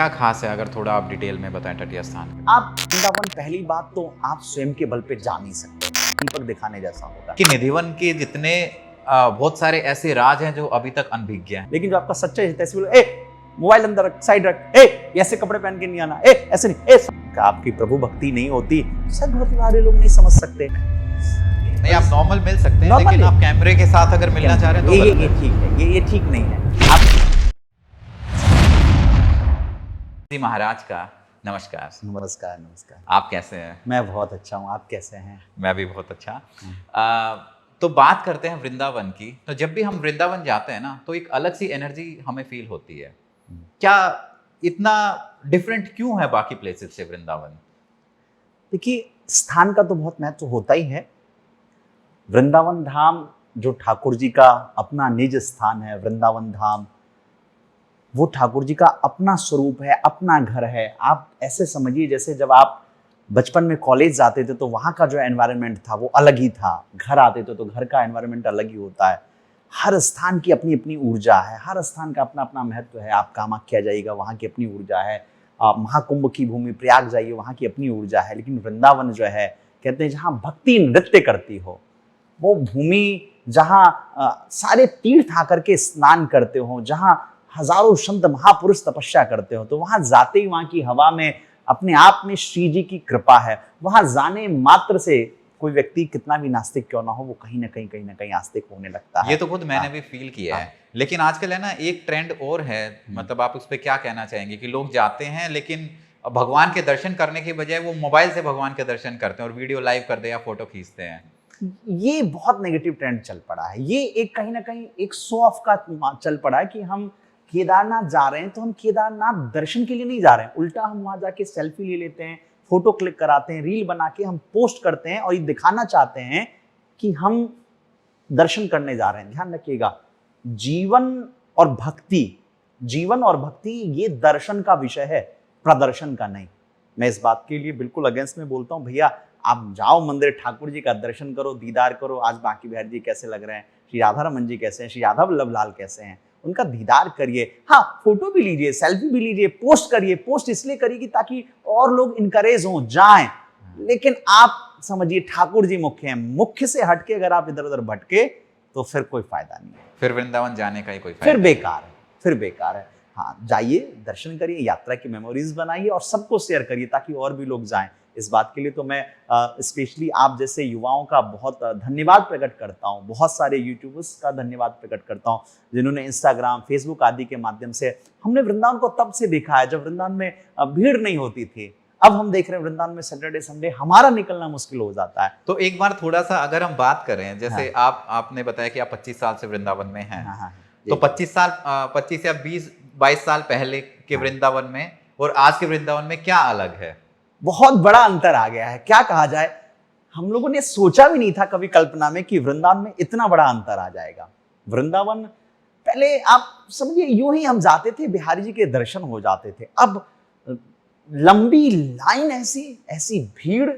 क्या खास है, अगर थोड़ा आप डिटेल में बताएं तटीय स्थान? आप वृंदावन पहली बात तो आप स्वयं के बल पे जा नहीं सकते, दीपक दिखाने जैसा होगा। कि निधिवन के जितने बहुत सारे ऐसे राज हैं जो अभी तक अनभिज्ञ हैं। लेकिन जो आपका सच्चा हित है, ऐसे बोलो, ए मोबाइल अंदर रख, साइड रख, ए ऐसे कपड़े पहन के नहीं आना, ए ऐसे नहीं, ए आपकी प्रभु भक्ति नहीं होती, शायद बहुत सारे लोग नहीं समझ सकते। नहीं, आप नॉर्मल मिल सकते हैं, लेकिन आप कैमरे के साथ अगर मिलना चाह रहे हैं तो ये ठीक है, ये ठीक नहीं है। आप महाराज का नमस्कार। नमस्कार। नमस्कार। आप कैसे हैं? मैं बहुत अच्छा हूँ, आप कैसे हैं? मैं भी बहुत अच्छा। तो बात करते हैं वृंदावन की। तो जब भी हम वृंदावन जाते हैं ना, तो एक अलग सी एनर्जी हमें फील होती है। क्या इतना डिफरेंट क्यों है बाकी प्लेसेस से वृंदावन? देखिए, स्थान का तो बहुत महत्व होता ही है। वृंदावन धाम जो ठाकुर जी का अपना निज स्थान है, वृंदावन धाम वो ठाकुर जी का अपना स्वरूप है, अपना घर है। आप ऐसे समझिए जैसे जब आप बचपन में कॉलेज जाते थे तो वहाँ का जो एनवायरनमेंट था वो अलग ही था, घर आते थे तो घर का एनवायरनमेंट अलग ही होता है। हर स्थान की अपनी अपनी ऊर्जा है, हर स्थान का अपना अपना महत्व है। आप कामाख्या जाइएगा, वहाँ की अपनी ऊर्जा है। आप महाकुंभ की भूमि प्रयाग जाइए, वहाँ की अपनी ऊर्जा है। लेकिन वृंदावन जो है, कहते हैं जहाँ भक्ति नृत्य करती हो, वो भूमि जहाँ सारे तीर्थ आकर के स्नान करते हो, जहाँ हजारों संत महापुरुष तपस्या करते हो, तो वहां जाते ही वहां की हवा में अपने आप में श्री जी की कृपा है। वहां जाने मात्र से कोई व्यक्ति कितना भी नास्तिक क्यों ना हो, वो कहीं ना कहीं आस्तिक होने लगता है। ये तो खुद मैंने भी फील किया है। लेकिन आजकल है ना, एक ट्रेंड और है, मतलब आप उस पर क्या कहना चाहेंगे? कि लोग जाते हैं लेकिन भगवान के दर्शन करने के बजाय वो मोबाइल से भगवान के दर्शन करते हैं और वीडियो लाइव करते हैं या फोटो खींचते हैं। ये बहुत नेगेटिव ट्रेंड चल पड़ा है। ये एक कहीं ना कहीं एक शो ऑफ का चल पड़ा है कि हम केदारनाथ जा रहे हैं तो हम केदारनाथ दर्शन के लिए नहीं जा रहे हैं, उल्टा हम वहां जाके सेल्फी ले लेते हैं, फोटो क्लिक कराते हैं, रील बना के हम पोस्ट करते हैं और ये दिखाना चाहते हैं कि हम दर्शन करने जा रहे हैं। ध्यान रखिएगा, जीवन और भक्ति ये दर्शन का विषय है, प्रदर्शन का नहीं। मैं इस बात के लिए बिल्कुल अगेंस्ट में बोलता हूँ, भैया आप जाओ मंदिर, ठाकुर जी का दर्शन करो, दीदार करो। आज बांके बिहारी जी कैसे लग रहे हैं, श्री राधा रमन जी कैसे हैं, श्री राधा वल्लभ लाल कैसे हैं, उनका दीदार करिए। हाँ, फोटो भी लीजिए, सेल्फी भी लीजिए, पोस्ट करिए। पोस्ट इसलिए करिए कि ताकि और लोग इनकरेज हों, जाएं। लेकिन आप समझिए ठाकुर जी मुख्य हैं, मुख्य से हटके अगर आप इधर उधर भटके तो फिर कोई फायदा नहीं है, फिर वृंदावन जाने का ही कोई फायदा, फिर बेकार है। हाँ, जाइए, दर्शन करिए, यात्रा की मेमोरीज बनाइए और सबको शेयर करिए ताकि और भी लोग जाएं। इस बात के लिए तो मैं स्पेशली आप जैसे युवाओं का बहुत धन्यवाद प्रकट करता हूं, बहुत सारे यूट्यूबर्स का धन्यवाद प्रकट करता हूं जिन्होंने इंस्टाग्राम, फेसबुक आदि के माध्यम से, हमने वृंदावन को तब से देखा है जब वृंदावन में भीड़ नहीं होती थी। अब हम देख रहे हैं वृंदावन में सैटरडे संडे हमारा निकलना मुश्किल हो जाता है। तो एक बार थोड़ा सा अगर हम बात करें, जैसे आपने बताया कि आप 25 साल से वृंदावन में हैं, तो 25 या 20-22 साल पहले के वृंदावन में और आज के वृंदावन में क्या अलग है? बहुत बड़ा अंतर आ गया है। क्या कहा जाए, हम लोगों ने सोचा भी नहीं था कभी कल्पना में कि वृंदावन में इतना बड़ा अंतर आ जाएगा। वृंदावन पहले आप समझिए यूं ही हम जाते थे, बिहारी जी के दर्शन हो जाते थे। अब लंबी लाइन, ऐसी भीड़,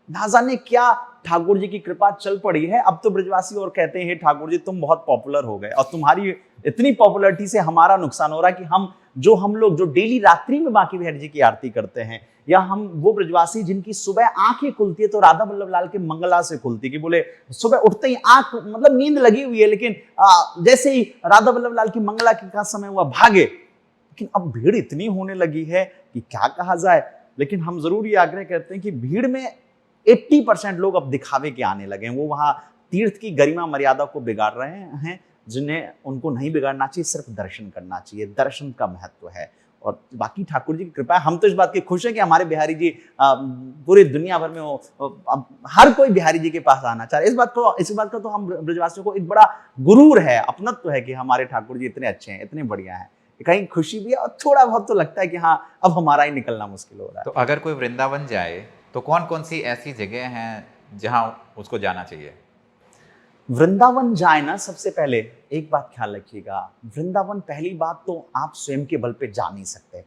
ना जाने क्या ठाकुर जी की कृपा चल पड़ी है। अब तो ब्रजवासी और कहते हैं ठाकुर जी तुम बहुत पॉपुलर हो गए और तुम्हारी इतनी पॉपुलरिटी से हमारा नुकसान हो रहा है कि हम लोग जो डेली रात्रि में बांके बिहारी जी की आरती करते हैं, या हम वो ब्रजवासी जिनकी सुबह आंखें खुलती है तो राधा वल्लभ लाल के मंगला से खुलती, कि बोले सुबह उठते ही आंख, मतलब नींद लगी हुई है लेकिन जैसे ही राधा वल्लभ लाल की मंगला का समय हुआ भागे। लेकिन अब भीड़ इतनी होने लगी है कि क्या कहा जाए। लेकिन हम जरूर ये आग्रह करते हैं कि भीड़ में 80% लोग अब दिखावे के आने लगे हैं। वो वहां तीर्थ की गरिमा मर्यादा को बिगाड़ रहे हैं, जिन्हें उनको नहीं बिगाड़ना चाहिए, सिर्फ दर्शन करना चाहिए। दर्शन का महत्व है और बाकी ठाकुर जी की कृपा है। हम तो इस बात के खुश हैं कि हमारे बिहारी जी पूरी दुनिया भर में अब हर कोई बिहारी जी के पास आना चाह रहे। इस बात का तो हम ब्रजवासियों को एक बड़ा गुरूर है, अपनत्व है कि हमारे ठाकुर जी इतने अच्छे हैं, इतने बढ़िया हैं। कहीं खुशी भी है और थोड़ा बहुत तो लगता है कि हाँ, अब हमारा ही निकलना मुश्किल हो रहा है। तो अगर कोई वृंदावन जाए तो कौन कौन सी ऐसी जगह हैं जहां उसको जाना चाहिए? वृंदावन जाए ना, सबसे पहले एक बात ख्याल रखिएगा, वृंदावन पहली बात तो आप स्वयं के बल पे जा नहीं सकते।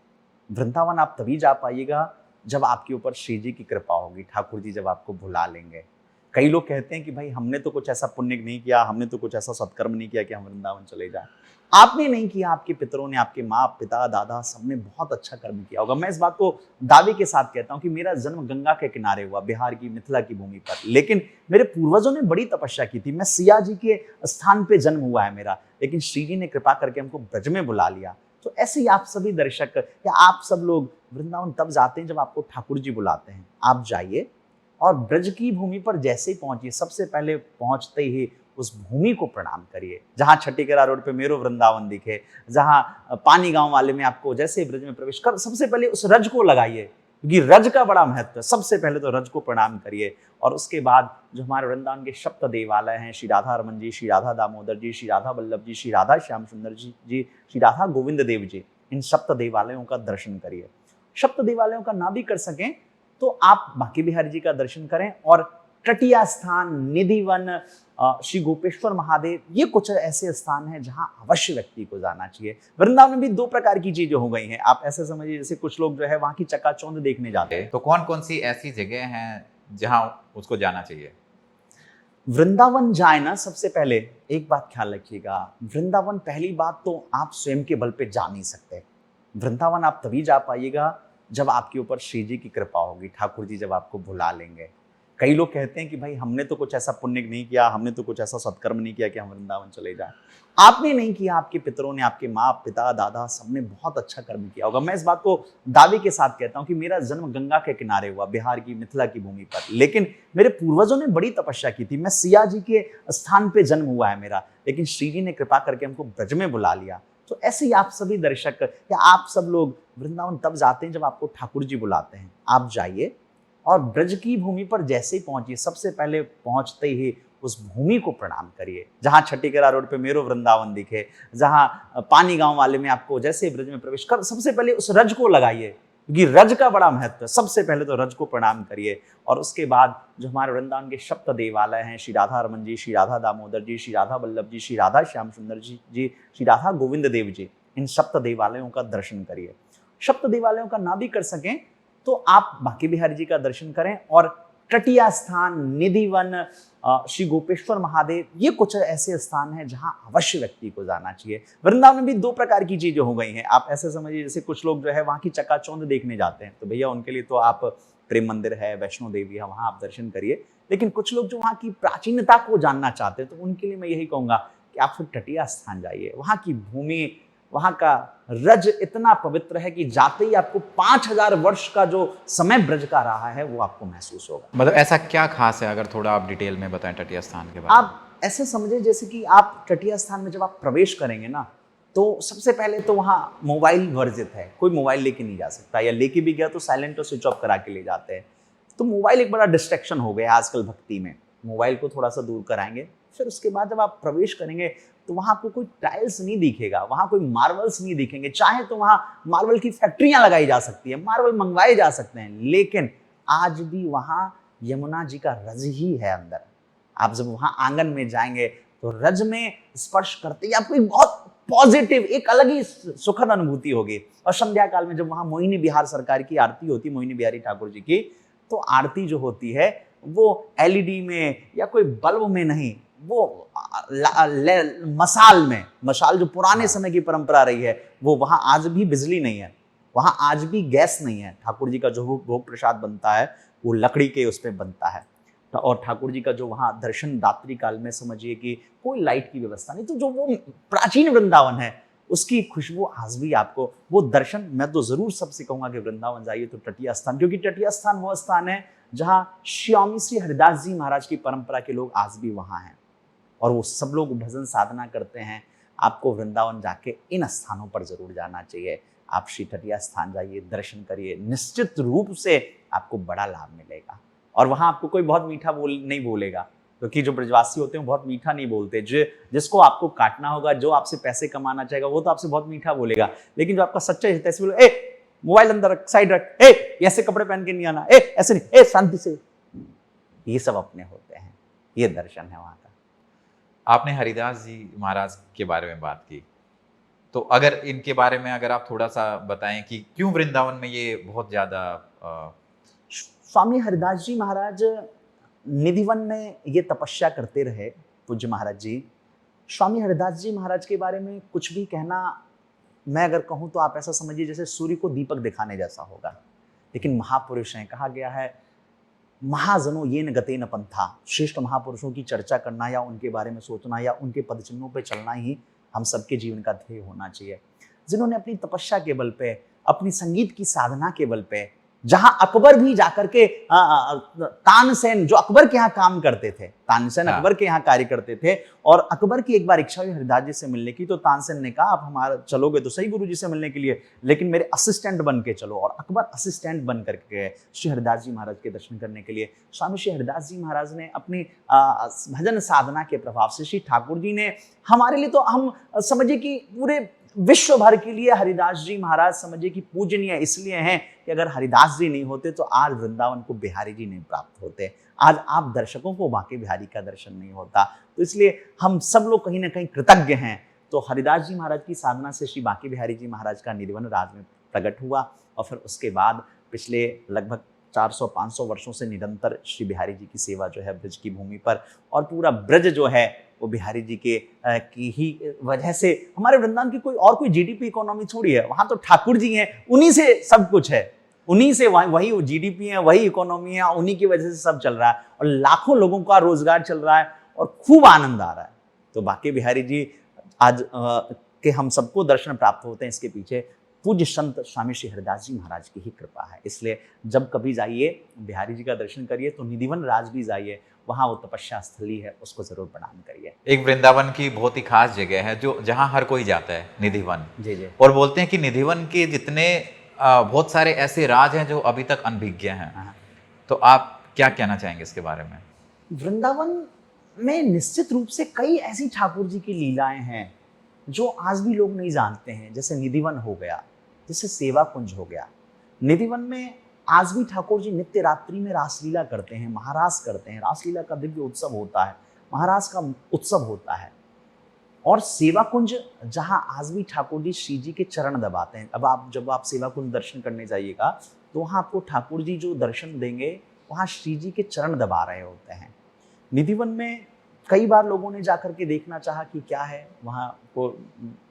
वृंदावन आप तभी जा पाइएगा जब आपके ऊपर श्री जी की कृपा होगी, ठाकुर जी जब आपको बुला लेंगे। कई लोग कहते हैं कि भाई हमने तो कुछ ऐसा पुण्य नहीं किया, हमने तो कुछ ऐसा सत्कर्म नहीं किया कि हम वृंदावन चले जाएं। आपने नहीं किया, आपके पितरों ने, आपके माँ पिता दादा सबने बहुत अच्छा कर्म किया होगा। मैं इस बात को दावे के साथ कहता हूं कि मेरा जन्म गंगा के किनारे हुआ, बिहार की मिथिला की भूमि पर, लेकिन मेरे पूर्वजों ने बड़ी तपस्या की थी। मैं सिया जी के स्थान पे जन्म हुआ है मेरा, लेकिन श्री जी ने कृपा करके हमको ब्रज में बुला लिया। तो ऐसे ही आप सभी दर्शक या आप सब लोग वृंदावन तब जाते हैं जब आपको ठाकुर जी बुलाते हैं। आप जाइए और ब्रज की भूमि पर जैसे ही पहुंचिए, सबसे पहले पहुंचते ही उस भूमि को प्रणाम करिए। जहां छठीकरा रोड पे मेरो वृंदावन दिखे, जहां पानी गांव वाले में आपको जैसे ही ब्रज में प्रवेश कर, सबसे पहले उस रज को लगाइए, क्योंकि रज का बड़ा महत्व है। सबसे पहले तो रज को प्रणाम करिए और उसके बाद जो हमारे वृंदावन के सप्त देवालय हैं, श्री राधा रमन जी, श्री राधा दामोदर जी, श्री राधा वल्लभ जी, श्री राधा श्याम सुंदर जी, श्री राधा गोविंद देव जी, इन सप्त देवालयों का दर्शन करिए। सप्त देवालयों का ना भी कर सकें तो आप बांके बिहारी जी का दर्शन करें। और तटीय स्थान, निधिवन, श्री गोपेश्वर महादेव, ये कुछ ऐसे स्थान हैं जहां अवश्य व्यक्ति को जाना चाहिए। वृंदावन में भी दो प्रकार की चीजें हो गई हैं। आप ऐसे समझिए जैसे कुछ लोग जो है वहां की चकाचौंध देखने जाते हैं। तो कौन कौन सी ऐसी जगह हैं जहां उसको जाना चाहिए? वृंदावन जाए ना, सबसे पहले एक बात ख्याल रखिएगा, वृंदावन पहली बात तो आप स्वयं के बल पे जा नहीं सकते। वृंदावन आप तभी जा पाइएगा जब आपके ऊपर श्री जी की कृपा होगी, ठाकुर जी जब आपको बुला लेंगे। कई लोग कहते हैं कि भाई हमने तो कुछ ऐसा पुण्य नहीं किया, हमने तो कुछ ऐसा सत्कर्म नहीं किया कि हम वृंदावन चले जाएं। आपने नहीं किया, आपके पितरों ने, आपके माँ पिता दादा सबने बहुत अच्छा कर्म किया होगा। मैं इस बात को दावे के साथ कहता हूं कि मेरा जन्म गंगा के किनारे हुआ, बिहार की मिथिला की भूमि पर, लेकिन मेरे पूर्वजों ने बड़ी तपस्या की थी। मैं सिया जी के स्थान पे जन्म हुआ है मेरा, लेकिन श्री जी ने कृपा करके हमको ब्रज में बुला लिया। तो ऐसे ही आप सभी दर्शक या आप सब लोग वृंदावन तब जाते हैं जब आपको ठाकुर जी बुलाते हैं। आप जाइए और ब्रज की भूमि पर जैसे ही पहुंचिए, सबसे पहले पहुंचते ही उस भूमि को प्रणाम करिए। जहां छठीकरा रोड पे मेरो वृंदावन दिखे, जहां पानी गांव वाले में आपको जैसे ही ब्रज में प्रवेश कर, सबसे पहले उस रज को लगाइए, क्योंकि रज का बड़ा महत्व है। सबसे पहले तो रज को प्रणाम करिए और उसके बाद जो हमारे वृंदावन के सप्त देवालय हैं, श्री राधा रमन जी, श्री राधा दामोदर जी, श्री राधा वल्लभ जी, श्री राधा श्याम सुंदर जी, श्री राधा गोविंद देव जी, इन सप्त देवालयों का दर्शन करिए। सप्त देवालयों का ना भी कर सकें तो आप बांके बिहारी जी का दर्शन करें। और तटीय स्थान, निधिवन, श्री गोपेश्वर महादेव, ये कुछ ऐसे स्थान हैं जहां अवश्य व्यक्ति को जाना चाहिए। वृंदावन में भी दो प्रकार की चीजें हो गई हैं। आप ऐसे समझिए जैसे कुछ लोग जो है वहां की चकाचौंध देखने जाते हैं, तो भैया उनके लिए तो आप प्रेम मंदिर है, वैष्णो देवी है, वहां आप दर्शन करिए। लेकिन कुछ लोग जो वहां की प्राचीनता को जानना चाहते हैं, तो उनके लिए मैं यही कहूंगा कि आप फिर तटीय स्थान जाइए। वहां की भूमि, वहां का रज इतना पवित्र है कि जाते ही आपको 5000 वर्ष का जो समय ब्रज का रहा है वो आपको महसूस होगा। मतलब ऐसा क्या खास है, अगर थोड़ा आप डिटेल में बताएं तटीय स्थान के बारे में। आप ऐसे समझे जैसे कि आप तटीय स्थान में जब आप प्रवेश करेंगे ना, तो सबसे पहले तो वहाँ मोबाइल वर्जित है, कोई मोबाइल लेके नहीं जा सकता, या लेके भी गया तो साइलेंट और स्विच ऑफ करा के ले जाते हैं। तो मोबाइल एक बड़ा डिस्ट्रैक्शन हो गया आजकल भक्ति में, मोबाइल को थोड़ा सा दूर कराएंगे। फिर उसके बाद जब आप प्रवेश करेंगे तो वहाँ आपको कोई टाइल्स नहीं दिखेगा, वहाँ कोई मार्बल्स नहीं दिखेंगे। चाहे तो वहाँ मार्बल की फैक्ट्रियां लगाई जा सकती है, मार्बल मंगवाए जा सकते हैं, लेकिन आज भी वहाँ यमुना जी का रज ही है अंदर। आप जब वहाँ आंगन में जाएंगे तो रज में स्पर्श करते ही आपको एक बहुत पॉजिटिव, एक अलग ही सुखद अनुभूति होगी। और संध्या काल में जब वहाँ मोहिनी बिहार सरकार की आरती होती है, मोहिनी बिहारी ठाकुर जी की, तो आरती जो होती है वो एलईडी में या कोई बल्ब में नहीं, वो मशाल में, मशाल जो पुराने समय की परंपरा रही है, वो वहां आज भी बिजली नहीं है, वहां आज भी गैस नहीं है। ठाकुर जी का जो भोग प्रसाद बनता है वो लकड़ी के उस पे बनता है। और ठाकुर जी का जो वहां दर्शन रात्रि काल में समझिए कि कोई लाइट की व्यवस्था नहीं, तो जो वो प्राचीन वृंदावन है उसकी खुशबू आज भी आपको, वो दर्शन, मैं तो जरूर सबसे कहूंगा कि वृंदावन जाइए तो तटीय स्थान, क्योंकि तटीय स्थान वो स्थान है जहां स्वामी श्री हरिदास जी महाराज की परंपरा के लोग आज भी वहां हैं और वो सब लोग भजन साधना करते हैं। आपको वृंदावन जाके इन स्थानों पर जरूर जाना चाहिए। आप श्री तटीय स्थान जाइए, दर्शन करिए, निश्चित रूप से आपको बड़ा लाभ मिलेगा। और वहां आपको कोई बहुत मीठा नहीं बोलेगा, क्योंकि जो ब्रजवासी होते हैं बहुत मीठा नहीं बोलते। जिसको आपको काटना होगा, जो आपसे पैसे कमाना चाहेगा, वो तो आपसे बहुत मीठा बोलेगा, लेकिन जो आपका सच्चा हित है, ऐसे बोले, ए मोबाइल अंदर रख, साइड रख, ए ऐसे कपड़े पहन के नहीं आना, ए ऐसे नहीं, ए शांति से, ये सब अपने होते हैं। ये दर्शन है वहां का। आपने हरिदास जी महाराज के बारे में बात की, तो अगर इनके बारे में अगर आप थोड़ा सा बताएं कि क्यों वृंदावन में ये बहुत ज्यादा स्वामी हरिदास जी महाराज निधिवन में ये तपस्या करते रहे पूज्य महाराज जी। स्वामी हरिदास जी महाराज के बारे में कुछ भी कहना, मैं अगर कहूँ तो आप ऐसा समझिए जैसे सूर्य को दीपक दिखाने जैसा होगा। लेकिन महापुरुष हैं, कहा गया है महाजनो ये न गते न पंथा। श्रेष्ठ महापुरुषों की चर्चा करना या उनके बारे में सोचना या उनके पदचिन्हों पर चलना ही हम सबके जीवन का ध्येय होना चाहिए। जिन्होंने अपनी तपस्या के बल पे, अपनी संगीत की साधना के बल पे, जहां अकबर भी जाकर के तानसेन जो अकबर के यहाँ काम करते थे, तानसेन अकबर के यहाँ कार्य करते थे, और अकबर की एक बार इच्छा हुई हरिदास जी से मिलने की, तो तानसेन ने कहा आप हमारा चलोगे तो सही गुरु जी से मिलने के लिए, लेकिन मेरे असिस्टेंट बन के चलो। और अकबर असिस्टेंट बन करके गए श्री हरिदास जी महाराज के दर्शन करने के लिए। स्वामी श्री हरिदास जी महाराज ने अपनी भजन साधना के प्रभाव से, श्री ठाकुर जी ने हमारे लिए, तो हम समझिए कि पूरे विश्व भर के लिए हरिदास जी महाराज समझिए कि पूजनीय इसलिए हैं कि अगर हरिदास जी नहीं होते तो आज वृंदावन को बिहारी जी नहीं प्राप्त होते, आज आप दर्शकों को बांके बिहारी का दर्शन नहीं होता। तो इसलिए हम सब लोग कहीं ना कहीं कृतज्ञ हैं। तो हरिदास जी महाराज की साधना से श्री बांके बिहारी जी महाराज का निधिवन राज में प्रकट हुआ, और फिर उसके बाद पिछले लगभग 400-500 वर्षों से निरंतर श्री बिहारी जी की सेवा जो है ब्रज की भूमि पर, और पूरा ब्रज जो है वो बिहारी जी के की ही वजह से, हमारे वृंदावन की कोई जीडीपी इकोनॉमी थोड़ी है, वहां तो ठाकुर जी हैं, उन्हीं से सब कुछ है, उन्हीं से वही जीडीपी है, वही इकोनॉमी है, उन्हीं की वजह से सब चल रहा है, और लाखों लोगों का रोजगार चल रहा है और खूब आनंद आ रहा है। तो बांके बिहारी जी आज के हम सबको दर्शन प्राप्त होते हैं, इसके पीछे पूज्य संत स्वामी श्री हरिदास जी महाराज की ही कृपा है। इसलिए जब कभी जाइए बिहारी जी का दर्शन करिए तो निधिवन राज भी जाइए, वहां वो तपस्या स्थली है, उसको जरूर प्रणाम करिए। एक वृंदावन की बहुत ही खास जगह है जो जहां हर कोई जाता है, निधिवन। जी जी। और बोलते हैं कि निधिवन के जितने बहुत सारे ऐसे राज हैं जो अभी तक अनभिज्ञ हैं। तो आप क्या कहना चाहेंगे इसके बारे में? वृंदावन में निश्चित रूप से कई ऐसी ठाकुर जी की लीलाएं हैं जो आज भी लोग नहीं जानते हैं। जैसे निधिवन हो गया, जैसे सेवा कुंज हो गया। निधिवन में आज भी ठाकुर जी नित्य रात्रि में रासलीला करते हैं, महारास करते हैं, रासलीला का दिव्य उत्सव होता है, महारास का उत्सव होता है। और सेवा कुंज जहां आज भी ठाकुर जी श्री जी के चरण दबाते हैं। अब जब आप सेवा कुंज दर्शन करने जाइएगा तो वहां आपको ठाकुर जी जो दर्शन देंगे वहां श्री जी के चरण दबा रहे होते हैं। निधिवन में कई बार लोगों ने जाकर के देखना चाहा कि क्या है वहां को।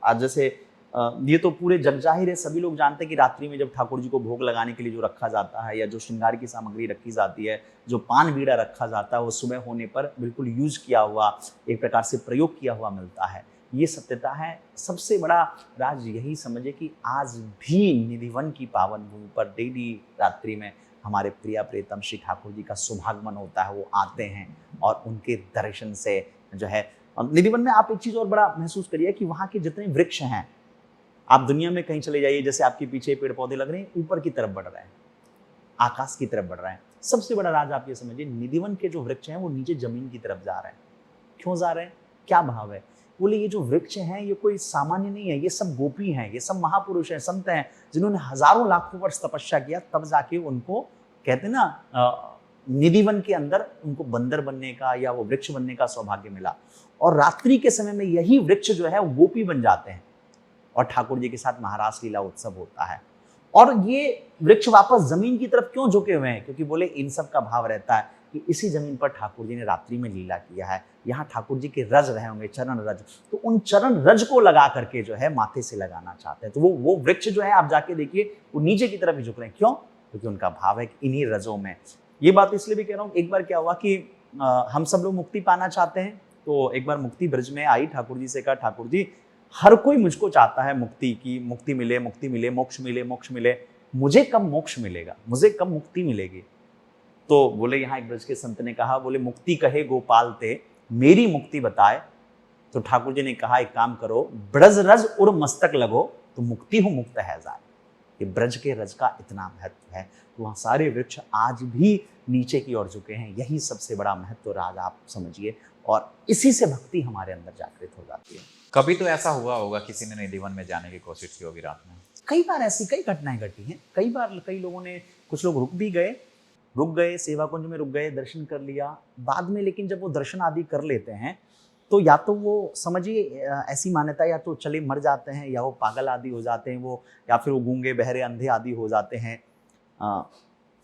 आज जैसे ये तो पूरे जग जाहिर है, सभी लोग जानते हैं कि रात्रि में जब ठाकुर जी को भोग लगाने के लिए जो रखा जाता है या जो श्रृंगार की सामग्री रखी जाती है, जो पान बीड़ा रखा जाता है, वो सुबह होने पर बिल्कुल यूज किया हुआ, एक प्रकार से प्रयोग किया हुआ मिलता है। ये सत्यता है। सबसे बड़ा राज यही समझे कि आज भी निधिवन की पावन भूमि पर डेली रात्रि में हमारे प्रिया प्रियतम श्री ठाकुर जी का शुभागमन होता है। वो आते हैं और उनके दर्शन से जो है निधिवन में आप एक चीज और बड़ा महसूस करिए कि वहाँ के जितने वृक्ष हैं, आप दुनिया में कहीं चले जाइए, जैसे आपके पीछे पेड़ पौधे लग रहे हैं, ऊपर की तरफ बढ़ रहे हैं, आकाश की तरफ बढ़ रहे हैं। सबसे बड़ा राज आप ये समझिए, निधिवन के जो वृक्ष हैं वो नीचे जमीन की तरफ जा रहे हैं। क्यों जा रहे हैं, क्या भाव है? बोले ये जो वृक्ष हैं ये कोई सामान्य नहीं है, ये सब गोपी हैं, ये सब महापुरुष हैं, संत हैं, जिन्होंने हजारों लाखों वर्ष तपस्या किया, तब जाके उनको कहते ना निधिवन के अंदर उनको बंदर बनने का या वो वृक्ष बनने का सौभाग्य मिला। और रात्रि के समय में यही वृक्ष जो है वो गोपी बन जाते हैं और ठाकुर जी के साथ महारास लीला उत्सव होता है। और ये वृक्ष वापस जमीन की तरफ क्यों झुके हुए हैं? क्योंकि बोले इन सब का भाव रहता है कि इसी जमीन पर ठाकुर जी ने रात्रि में लीला किया है, यहाँ ठाकुर जी के रज रहे होंगे, चरण रज, तो उन चरण रज को लगा करके जो है माथे से लगाना चाहते हैं। तो वो वृक्ष जो है आप जाके देखिए वो नीचे की तरफ ही झुक रहे हैं। क्यों? क्योंकि उनका भाव है कि इन्हीं रजों में। ये बात इसलिए भी कह रहा हूँ, एक बार क्या हुआ कि हम सब लोग मुक्ति पाना चाहते हैं, तो एक बार मुक्ति ब्रज में आई, ठाकुर जी से कहा ठाकुर जी हर कोई मुझको चाहता है मुक्ति की, मुक्ति मिले, मोक्ष मिले, मुझे कब मोक्ष मिलेगा, मुझे कब मुक्ति मिलेगी? तो बोले यहाँ एक ब्रज के संत ने कहा, बोले मुक्ति कहे गोपाल ते मेरी मुक्ति बताए। तो ठाकुर जी ने कहा एक काम करो, ब्रज रज उर मस्तक लगो तो मुक्ति हो मुक्त है जाए। ये ब्रज के रज का इतना महत्व है। तो वहाँ सारे वृक्ष आज भी नीचे की ओर झुके हैं। यही सबसे बड़ा महत्व राज आप समझिए, और इसी से भक्ति हमारे अंदर जागृत हो जाती है। कभी तो ऐसा हुआ होगा किसी ने निधिवन में जाने की कोशिश की होगी रात में? कई बार ऐसी कई घटनाएं घटी हैं। कई बार कई लोगों ने, कुछ लोग रुक गए सेवा कुंज में रुक गए, दर्शन कर लिया बाद में। लेकिन जब वो दर्शन आदि कर लेते हैं तो या तो वो समझिए ऐसी मान्यता, या तो चले मर जाते हैं, या वो पागल आदि हो जाते हैं वो, या फिर वो गूंगे बहरे अंधे आदि हो जाते हैं।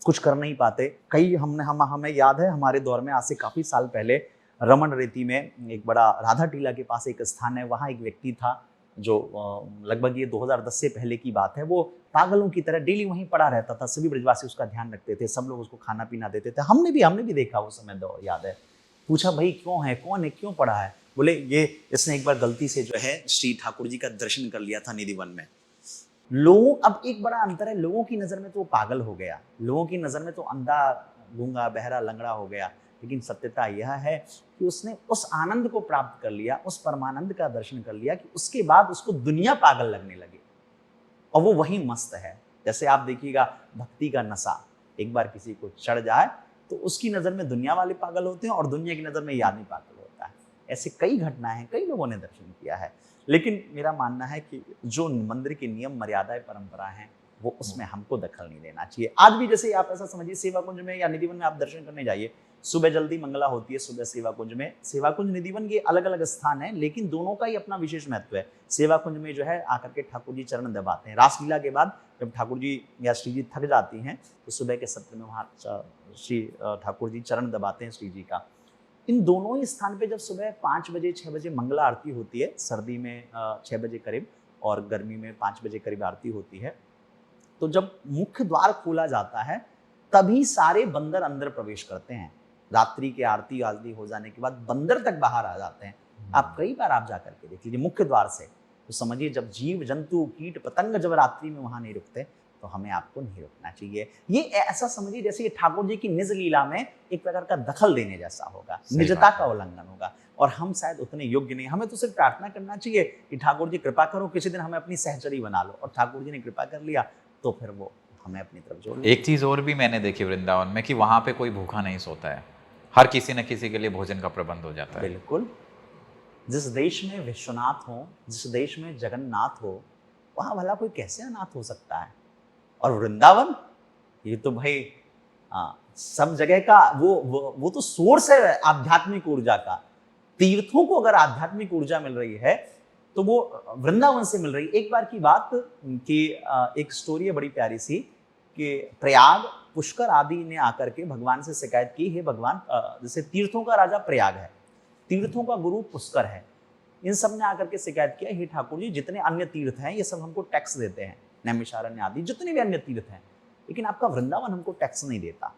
कुछ कर नहीं पाते। कई हमें याद है हमारे दौर में आज से काफ़ी साल पहले रमन रेती में एक बड़ा राधा टीला के पास एक स्थान है, वहाँ एक व्यक्ति था जो लगभग ये 2010 से पहले की बात है, वो पागलों की तरह डेली वहीं पड़ा रहता था। सभी ब्रजवासी उसका ध्यान रखते थे, सब लोग उसको खाना पीना देते थे। हमने भी देखा वो समय दौर याद है। पूछा भाई क्यों है, कौन है, क्यों पड़ा है? बोले ये इसने एक बार गलती से जो है श्री ठाकुर जी का दर्शन कर लिया था निधिवन में। लोगों, अब एक बड़ा अंतर है, लोगों की नजर में तो वो पागल हो गया, लोगों की नजर में तो अंधा गूंगा बहरा लंगड़ा हो गया, लेकिन सत्यता यह है कि उसने उस आनंद को प्राप्त कर लिया, उस परमानंद का दर्शन कर लिया कि उसके बाद उसको दुनिया पागल लगने लगी और वो वही मस्त है। जैसे आप देखिएगा भक्ति का नशा एक बार किसी को चढ़ जाए तो उसकी नजर में दुनिया वाले पागल होते हैं और दुनिया की नजर में ये आदमी पागल होता है। ऐसे कई घटनाएं हैं, कई लोगों ने दर्शन किया है। लेकिन मेरा मानना है कि जो मंदिर के नियम मर्यादाएं परंपरा हैं वो उसमें हमको दखल नहीं देना चाहिए। आज भी जैसे आप ऐसा समझिए सेवा कुंज में या निधिवन में आप दर्शन करने जाइए, सुबह जल्दी मंगला होती है, सुबह सेवा कुंज में, सेवा कुंज निधिवन ये अलग अलग स्थान है, लेकिन दोनों का ही अपना विशेष महत्व है। सेवा कुंज में जो है आकर के ठाकुर जी चरण दबाते हैं। रासलीला के बाद जब ठाकुर जी या श्री जी थक जाती हैं तो सुबह के सत्र में वहाँ श्री ठाकुर जी चरण दबाते हैं श्री जी का। इन दोनों ही स्थान पे जब सुबह 5 बजे 6 बजे मंगला आरती होती है, सर्दी में 6 बजे करीब और गर्मी में 5 बजे करीब आरती होती है, तो जब मुख्य द्वार खोला जाता है तभी सारे बंदर अंदर प्रवेश करते हैं। रात्रि के आरती हो जाने के बाद बंदर तक बाहर आ जाते हैं। आप कई बार आप जाकर के देख लीजिए मुख्य द्वार से, तो समझिए जब जीव जंतु कीट पतंग जब रात्रि में वहां नहीं रुकते तो हमें आपको नहीं रुकना चाहिए। ये ऐसा समझिए जैसे ये ठाकुर जी की निज लीला में एक प्रकार का दखल देने जैसा होगा, निजता का उल्लंघन होगा और हम शायद उतने योग्य नहीं। हमें तो सिर्फ प्रार्थना करना चाहिए कि ठाकुर जी कृपा करो, किसी दिन हमें अपनी सहचरी बना लो, और ठाकुर जी ने कृपा कर लिया तो फिर वो हमें अपनी तरफ जोड़। एक चीज़ और भी मैंने देखी वृंदावन में कि वहाँ पे कोई भूखा नहीं सोता है, हर किसी न किसी के लिए भोजन का प्रबंध हो जाता है। बिल्कुल, जिस देश में विश्वनाथ हो, जिस देश में जगन्नाथ हो, वहाँ भला कोई कैसे अनाथ हो सकता है? और वृंदावन, ये तो भाई सब जगह का वो तो सोर्स है आध्यात्मिक ऊर्जा का। तीर्थों को अगर आध्यात्मिक ऊर्जा मिल रही है तो वो वृंदावन से मिल रही है। एक बार की बात कि एक स्टोरी है बड़ी प्यारी सी कि प्रयाग पुष्कर आदि ने आकर के भगवान से शिकायत की, हे भगवान, जैसे तीर्थों का राजा प्रयाग है, तीर्थों का गुरु पुष्कर है, इन सब ने आकर के शिकायत किया, हे ठाकुर जी जितने अन्य तीर्थ हैं ये सब हमको टैक्स देते हैं, नैमिषारण्य आदि जितने भी अन्य तीर्थ हैं, लेकिन आपका वृंदावन हमको टैक्स नहीं देता।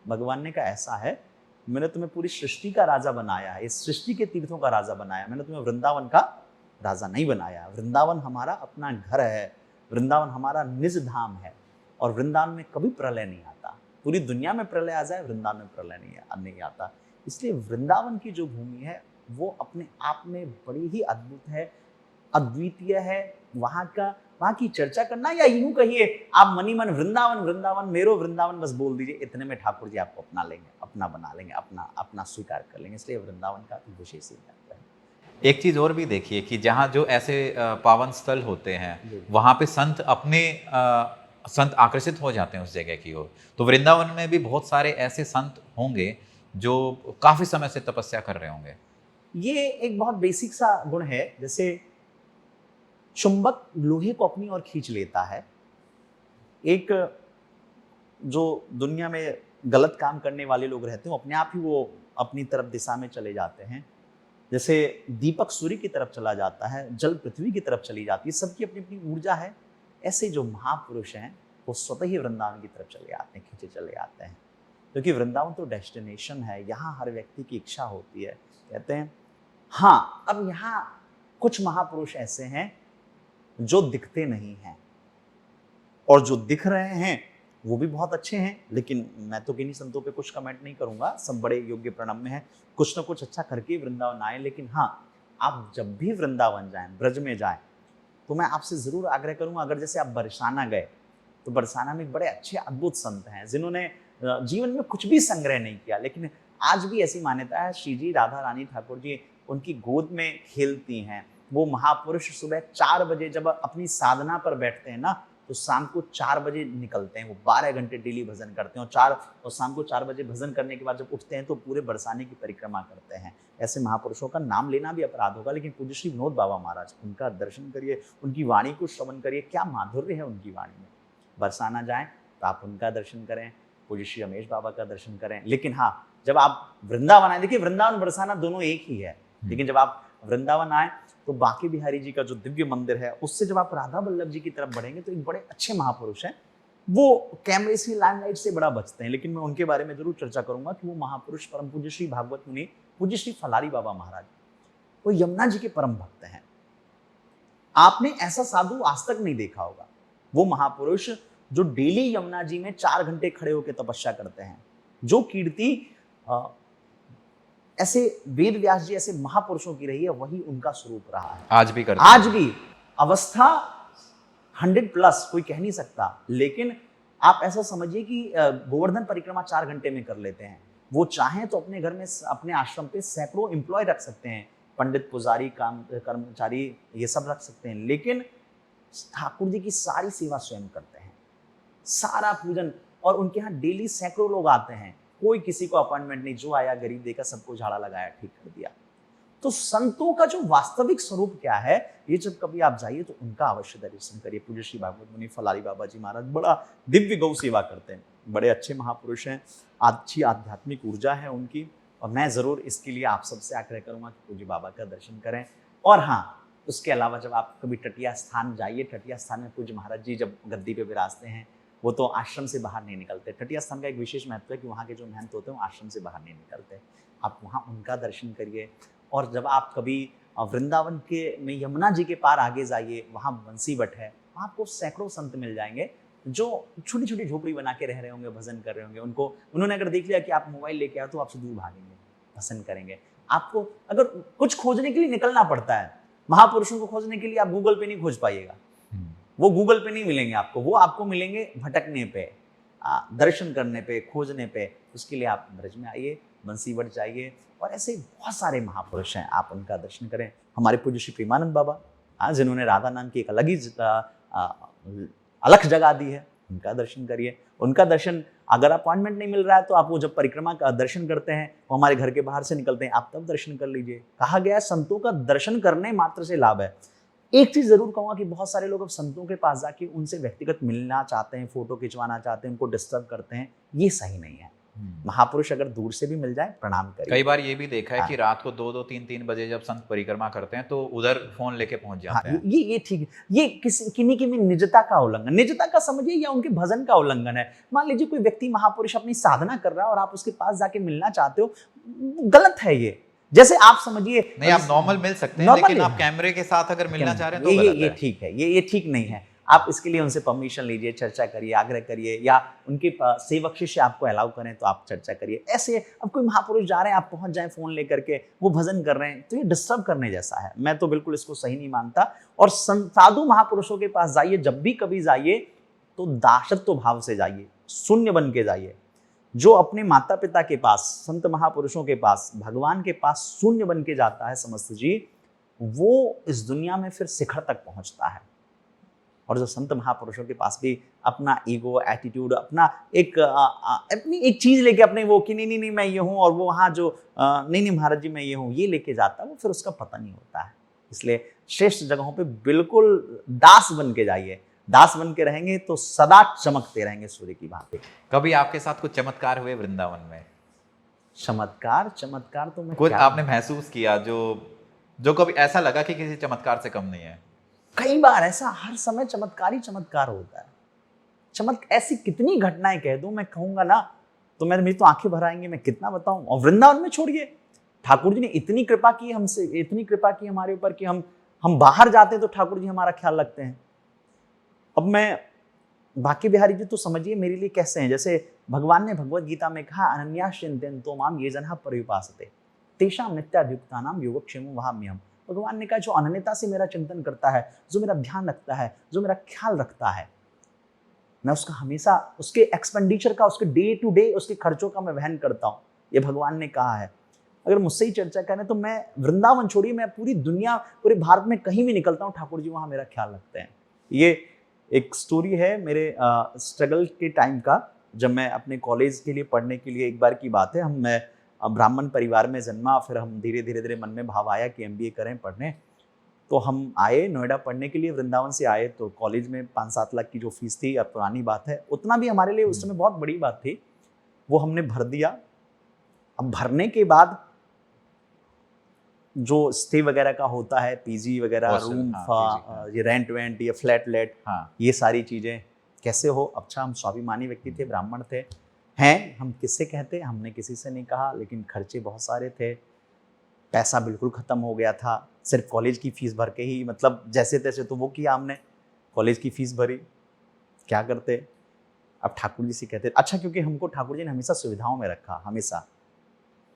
भगवान ने कहा ऐसा है, मैंने तुम्हें पूरी सृष्टि का राजा बनाया है, इस सृष्टि के तीर्थों का राजा बनाया, मैंने तुम्हें वृंदावन का राजा नहीं बनाया। वृंदावन हमारा अपना घर है, वृंदावन हमारा निज धाम है और वृंदावन में कभी प्रलय नहीं आता। पूरी दुनिया में प्रलय आ जाए, वृंदावन में प्रलय नहीं आता। इसलिए वृंदावन की जो भूमि है वो अपने आप में बड़ी ही अद्भुत है, अद्वितीय है। वहाँ की चर्चा करना, या यूं कहिए आप मनी मन वृंदावन वृंदावन मेरो वृंदावन बस बोल दीजिए, इतने में ठाकुर जी आपको अपना लेंगे, अपना बना लेंगे, अपना स्वीकार कर लेंगे। इसलिए वृंदावन का विशेष ही महत्व है। एक चीज़ और भी देखिए कि जहाँ जो ऐसे पावन स्थल होते हैं वहाँ पे संत आकर्षित हो जाते हैं उस जगह की ओर। तो वृंदावन में भी बहुत सारे ऐसे संत होंगे जो काफ़ी समय से तपस्या कर रहे होंगे। ये एक बहुत बेसिक सा गुण है, जैसे चुंबक लोहे को अपनी ओर खींच लेता है। एक जो दुनिया में गलत काम करने वाले लोग रहते हैं अपने आप ही वो अपनी तरफ दिशा में चले जाते हैं। जैसे दीपक सूर्य की तरफ चला जाता है, जल पृथ्वी की तरफ चली जाती है, सबकी अपनी अपनी ऊर्जा है। ऐसे जो महापुरुष हैं वो स्वतः ही वृंदावन की तरफ चले आते हैं, खींचे चले आते हैं, क्योंकि वृंदावन तो डेस्टिनेशन है, यहाँ हर व्यक्ति की इच्छा होती है। कहते हैं हाँ, अब यहाँ कुछ महापुरुष ऐसे हैं जो दिखते नहीं हैं और जो दिख रहे हैं वो भी बहुत अच्छे हैं, लेकिन मैं तो किन्हीं संतों पे कुछ कमेंट नहीं करूंगा, सब बड़े योग्य प्रणम्य हैं, कुछ ना कुछ अच्छा करके वृंदावन आए। लेकिन हाँ, आप जब भी वृंदावन जाएं, ब्रज में जाएं, तो मैं आपसे जरूर आग्रह करूंगा, अगर जैसे आप बरसाना गए तो बरसाना में बड़े अच्छे अद्भुत संत हैं जिन्होंने जीवन में कुछ भी संग्रह नहीं किया, लेकिन आज भी ऐसी मान्यता है श्री जी राधा रानी ठाकुर जी उनकी गोद में खेलती हैं। वो महापुरुष सुबह 4 बजे जब अपनी साधना पर बैठते हैं ना, तो शाम को 4 बजे निकलते हैं, वो 12 घंटे डेली भजन करते हैं और शाम को 4 बजे भजन करने के बाद जब उठते हैं तो पूरे बरसाने की परिक्रमा करते हैं। ऐसे महापुरुषों का नाम लेना भी अपराध होगा, लेकिन पूज्य श्री विनोद बाबा महाराज, उनका दर्शन करिए, उनकी वाणी को श्रवण करिए, क्या माधुर्य है उनकी वाणी में। बरसाना जाएं तो आप उनका दर्शन करें, पूज्य श्री रमेश बाबा का दर्शन करें। लेकिन हाँ, जब आप वृंदावन आए, देखिए वृंदावन बरसाना दोनों एक ही है, लेकिन जब आप वृंदावन आए तो बांके बिहारी जी का जो दिव्य मंदिर है, उससे जब आप राधा वल्लभ जी की तरफ बढ़ेंगे तो एक बड़े अच्छे महापुरुष हैं, वो कैमरे से, लाइमलाइट से बड़ा बचते हैं, लेकिन मैं उनके बारे में जरूर चर्चा करूंगा कि वो महापुरुष परम पूज्य श्री भागवत मुनि पूज्य श्री फलारी बाबा महाराज, वो यमुना जी के परम भक्त हैं। आपने ऐसा साधु आज तक नहीं देखा होगा। वो महापुरुष जो डेली यमुना जी में 4 घंटे खड़े होकर तपस्या करते हैं, जो कीर्ति ऐसे वेद व्यास जी ऐसे महापुरुषों की रही है, वही उनका स्वरूप रहा है। आज भी करते हैं। आज भी अवस्था 100+ कोई कह नहीं सकता, लेकिन आप ऐसा समझिए कि गोवर्धन परिक्रमा 4 घंटे में कर लेते हैं। वो चाहें तो अपने घर में, अपने आश्रम पे सैकड़ों एम्प्लॉय रख सकते हैं, पंडित, पुजारी, काम कर्मचारी, ये सब रख सकते हैं, लेकिन ठाकुर जी की सारी सेवा स्वयं करते हैं, सारा पूजन। और उनके यहाँ डेली सैकड़ों लोग आते हैं, कोई किसी को अपॉइंटमेंट नहीं, जो आया गरीब देखा, सबको झाड़ा लगाया, ठीक कर दिया। तो संतों का जो वास्तविक स्वरूप क्या है, ये जब कभी आप जाइए तो उनका अवश्य दर्शन करिए। पूज्य श्री भागवत मुनि फलारी बाबा जी महाराज बड़ा दिव्य गौ सेवा करते हैं, बड़े अच्छे महापुरुष हैं, अच्छी आध्यात्मिक ऊर्जा है उनकी, और मैं जरूर इसके लिए आप सबसे आग्रह करूंगा कि पूज्य बाबा का दर्शन करें। और हाँ, उसके अलावा जब आप कभी तटिया स्थान जाइए, तटिया स्थान में पूज्य महाराज जी जब गद्दी पे विराजते हैं, वो तो आश्रम से बाहर नहीं निकलते। तटिया स्थान का एक विशेष महत्व है कि वहाँ के जो महंत होते हैं वो आश्रम से बाहर नहीं निकलते। आप वहाँ उनका दर्शन करिए। और जब आप कभी वृंदावन के में यमुना जी के पार आगे जाइए, वहाँ बंसी बट है, वहाँ आपको सैकड़ों संत मिल जाएंगे जो छोटी छोटी झोपड़ी बना के रह रहे होंगे, भजन कर रहे होंगे। उन्होंने अगर देख लिया कि आप मोबाइल लेके आओ तो आपसे दूर भागेंगे, भजन करेंगे। आपको अगर कुछ खोजने के लिए निकलना पड़ता है, महापुरुषों को खोजने के लिए आप गूगल पे नहीं खोज पाइएगा, वो गूगल पे नहीं मिलेंगे आपको, वो आपको मिलेंगे भटकने पे, दर्शन करने पे, खोजने पे। उसके लिए आप ब्रज में आइए, बंसीवट जाइए, और ऐसे बहुत सारे महापुरुष हैं, आप उनका दर्शन करें। हमारे पूज्य श्री प्रेमानंद बाबा, जिन्होंने राधा नाम की एक अलग ही अलख जगा दी है, उनका दर्शन करिए। उनका दर्शन अगर अपॉइंटमेंट नहीं मिल रहा है तो आप वो जब परिक्रमा का दर्शन करते हैं, वो हमारे घर के बाहर से निकलते हैं, आप तब दर्शन कर लीजिए। कहा गया है संतों का दर्शन करने मात्र से लाभ है। एक चीज जरूर कहूंगा कि बहुत सारे लोग अब संतों के पास जाके उनसे व्यक्तिगत मिलना चाहते हैं, फोटो खिंचवाना चाहते हैं, उनको डिस्टर्ब करते हैं, ये सही नहीं है। महापुरुष अगर दूर से भी मिल जाए, प्रणाम करिए। कई बार ये भी देखा है कि रात को 2-2, 3-3 बजे जब संत परिक्रमा करते हैं तो उधर फोन लेके पहुंच जाते हैं। ये ठीक है, ये किन्हीं की निजता का उल्लंघन, निजता का समझिए या उनके भजन का उल्लंघन है। मान लीजिए कोई व्यक्ति महापुरुष अपनी साधना कर रहा है और आप उसके पास जाके मिलना चाहते हो, गलत है ये। जैसे आप समझिए, नहीं, आप नॉर्मल मिल सकते हैं, लेकिन आप कैमरे के साथ अगर मिलना चाह रहे हैं तो गलत है। ये ठीक है, ये ठीक नहीं है। आप इसके लिए उनसे परमिशन लीजिए, चर्चा करिए, आग्रह करिए, या उनके सेवक शिष्य आपको अलाउ करें तो आप चर्चा करिए। ऐसे अब कोई महापुरुष जा रहे हैं, आप पहुंच जाएं फोन लेकर के, वो भजन कर रहे हैं, तो ये डिस्टर्ब करने जैसा है। मैं तो बिल्कुल इसको सही नहीं मानता। और साधु महापुरुषों के पास जाइए, जब भी कभी जाइए तो दासत्व भाव से जाइए, शून्य बन के जाइए। जो अपने माता पिता के पास, संत महापुरुषों के पास, भगवान के पास शून्य बन के जाता है समस्त जी, वो इस दुनिया में फिर शिखर तक पहुंचता है। और जो संत महापुरुषों के पास भी अपना ईगो, एटीट्यूड, अपना अपनी एक चीज लेके, अपने वो कि नहीं मैं ये हूँ, और वो वहाँ जो नहीं महाराज जी मैं ये हूँ, ये लेके जाता है, वो फिर उसका पता नहीं होता है। इसलिए श्रेष्ठ जगहों पे बिल्कुल दास बन के जाइए। दास बन के रहेंगे तो सदा चमकते रहेंगे सूर्य की भांति। कभी आपके साथ कुछ चमत्कार हुए वृंदावन में? चमत्कार तो मैं कुछ आपने महसूस किया जो कभी ऐसा लगा कि किसी चमत्कार से कम नहीं है? कई बार ऐसा, हर समय चमत्कार ही चमत्कार होता है। ऐसी कितनी घटनाएं कह दूं, मैं कहूंगा ना तो मेरी तो आंखें भर आएंगी, मैं कितना बताऊं। और वृंदावन में छोड़िए, ठाकुर जी ने इतनी कृपा की हमसे, इतनी कृपा की हमारे ऊपर कि हम बाहर जाते हैं तो ठाकुर जी हमारा ख्याल रखते हैं। अब मैं बांके बिहारी जी तो समझिए मेरे लिए कैसे हैं। जैसे भगवान ने भगवत गीता में कहा, अनन्यास चिंतयन्तो माम ये जनः पर्युपासते तेषां नित्याभियुक्तानां योगक्षेमं वहाम्यहम्। भगवान ने कहा, जो अनन्यता से मेरा चिंतन करता है, जो मेरा ध्यान रखता है, जो मेरा ख्याल रखता है, मैं उसका हमेशा, उसके एक्सपेंडिचर का, उसके डे टू डे उसके खर्चों का मैं वहन करता हूँ। ये भगवान ने कहा है। अगर मुझसे ही चर्चा करें तो मैं वृंदावन छोड़िए, मैं पूरी दुनिया, पूरे भारत में कहीं भी निकलता हूँ, ठाकुर जी वहाँ मेरा ख्याल रखते हैं। ये एक स्टोरी है मेरे स्ट्रगल के टाइम का, जब मैं अपने कॉलेज के लिए पढ़ने के लिए, एक बार की बात है, मैं ब्राह्मण परिवार में जन्मा, फिर हम धीरे मन में भाव आया कि MBA करें पढ़ने। तो हम आए नोएडा पढ़ने के लिए, वृंदावन से आए। तो कॉलेज में 5-7 लाख की जो फीस थी, अब पुरानी बात है, उतना भी हमारे लिए उस समय बहुत बड़ी बात थी। वो हमने भर दिया। अब भरने के बाद जो स्टे वगैरह का होता है, पीजी वगैरह, Hostel, रूम, हाँ, PG, हाँ। ये रेंट वेंट, ये फ्लैट लेट, हाँ। ये सारी चीजें कैसे हो। अच्छा, हम स्वाभिमानी व्यक्ति थे, ब्राह्मण थे, हैं हम किससे कहते, हमने किसी से नहीं कहा, लेकिन खर्चे बहुत सारे थे, पैसा बिल्कुल खत्म हो गया था। सिर्फ कॉलेज की फीस भर के ही, मतलब जैसे तैसे तो वो किया हमने, कॉलेज की फीस भरी, क्या करते। अब ठाकुर जी से कहते, अच्छा क्योंकि हमको ठाकुर जी ने हमेशा सुविधाओं में रखा, हमेशा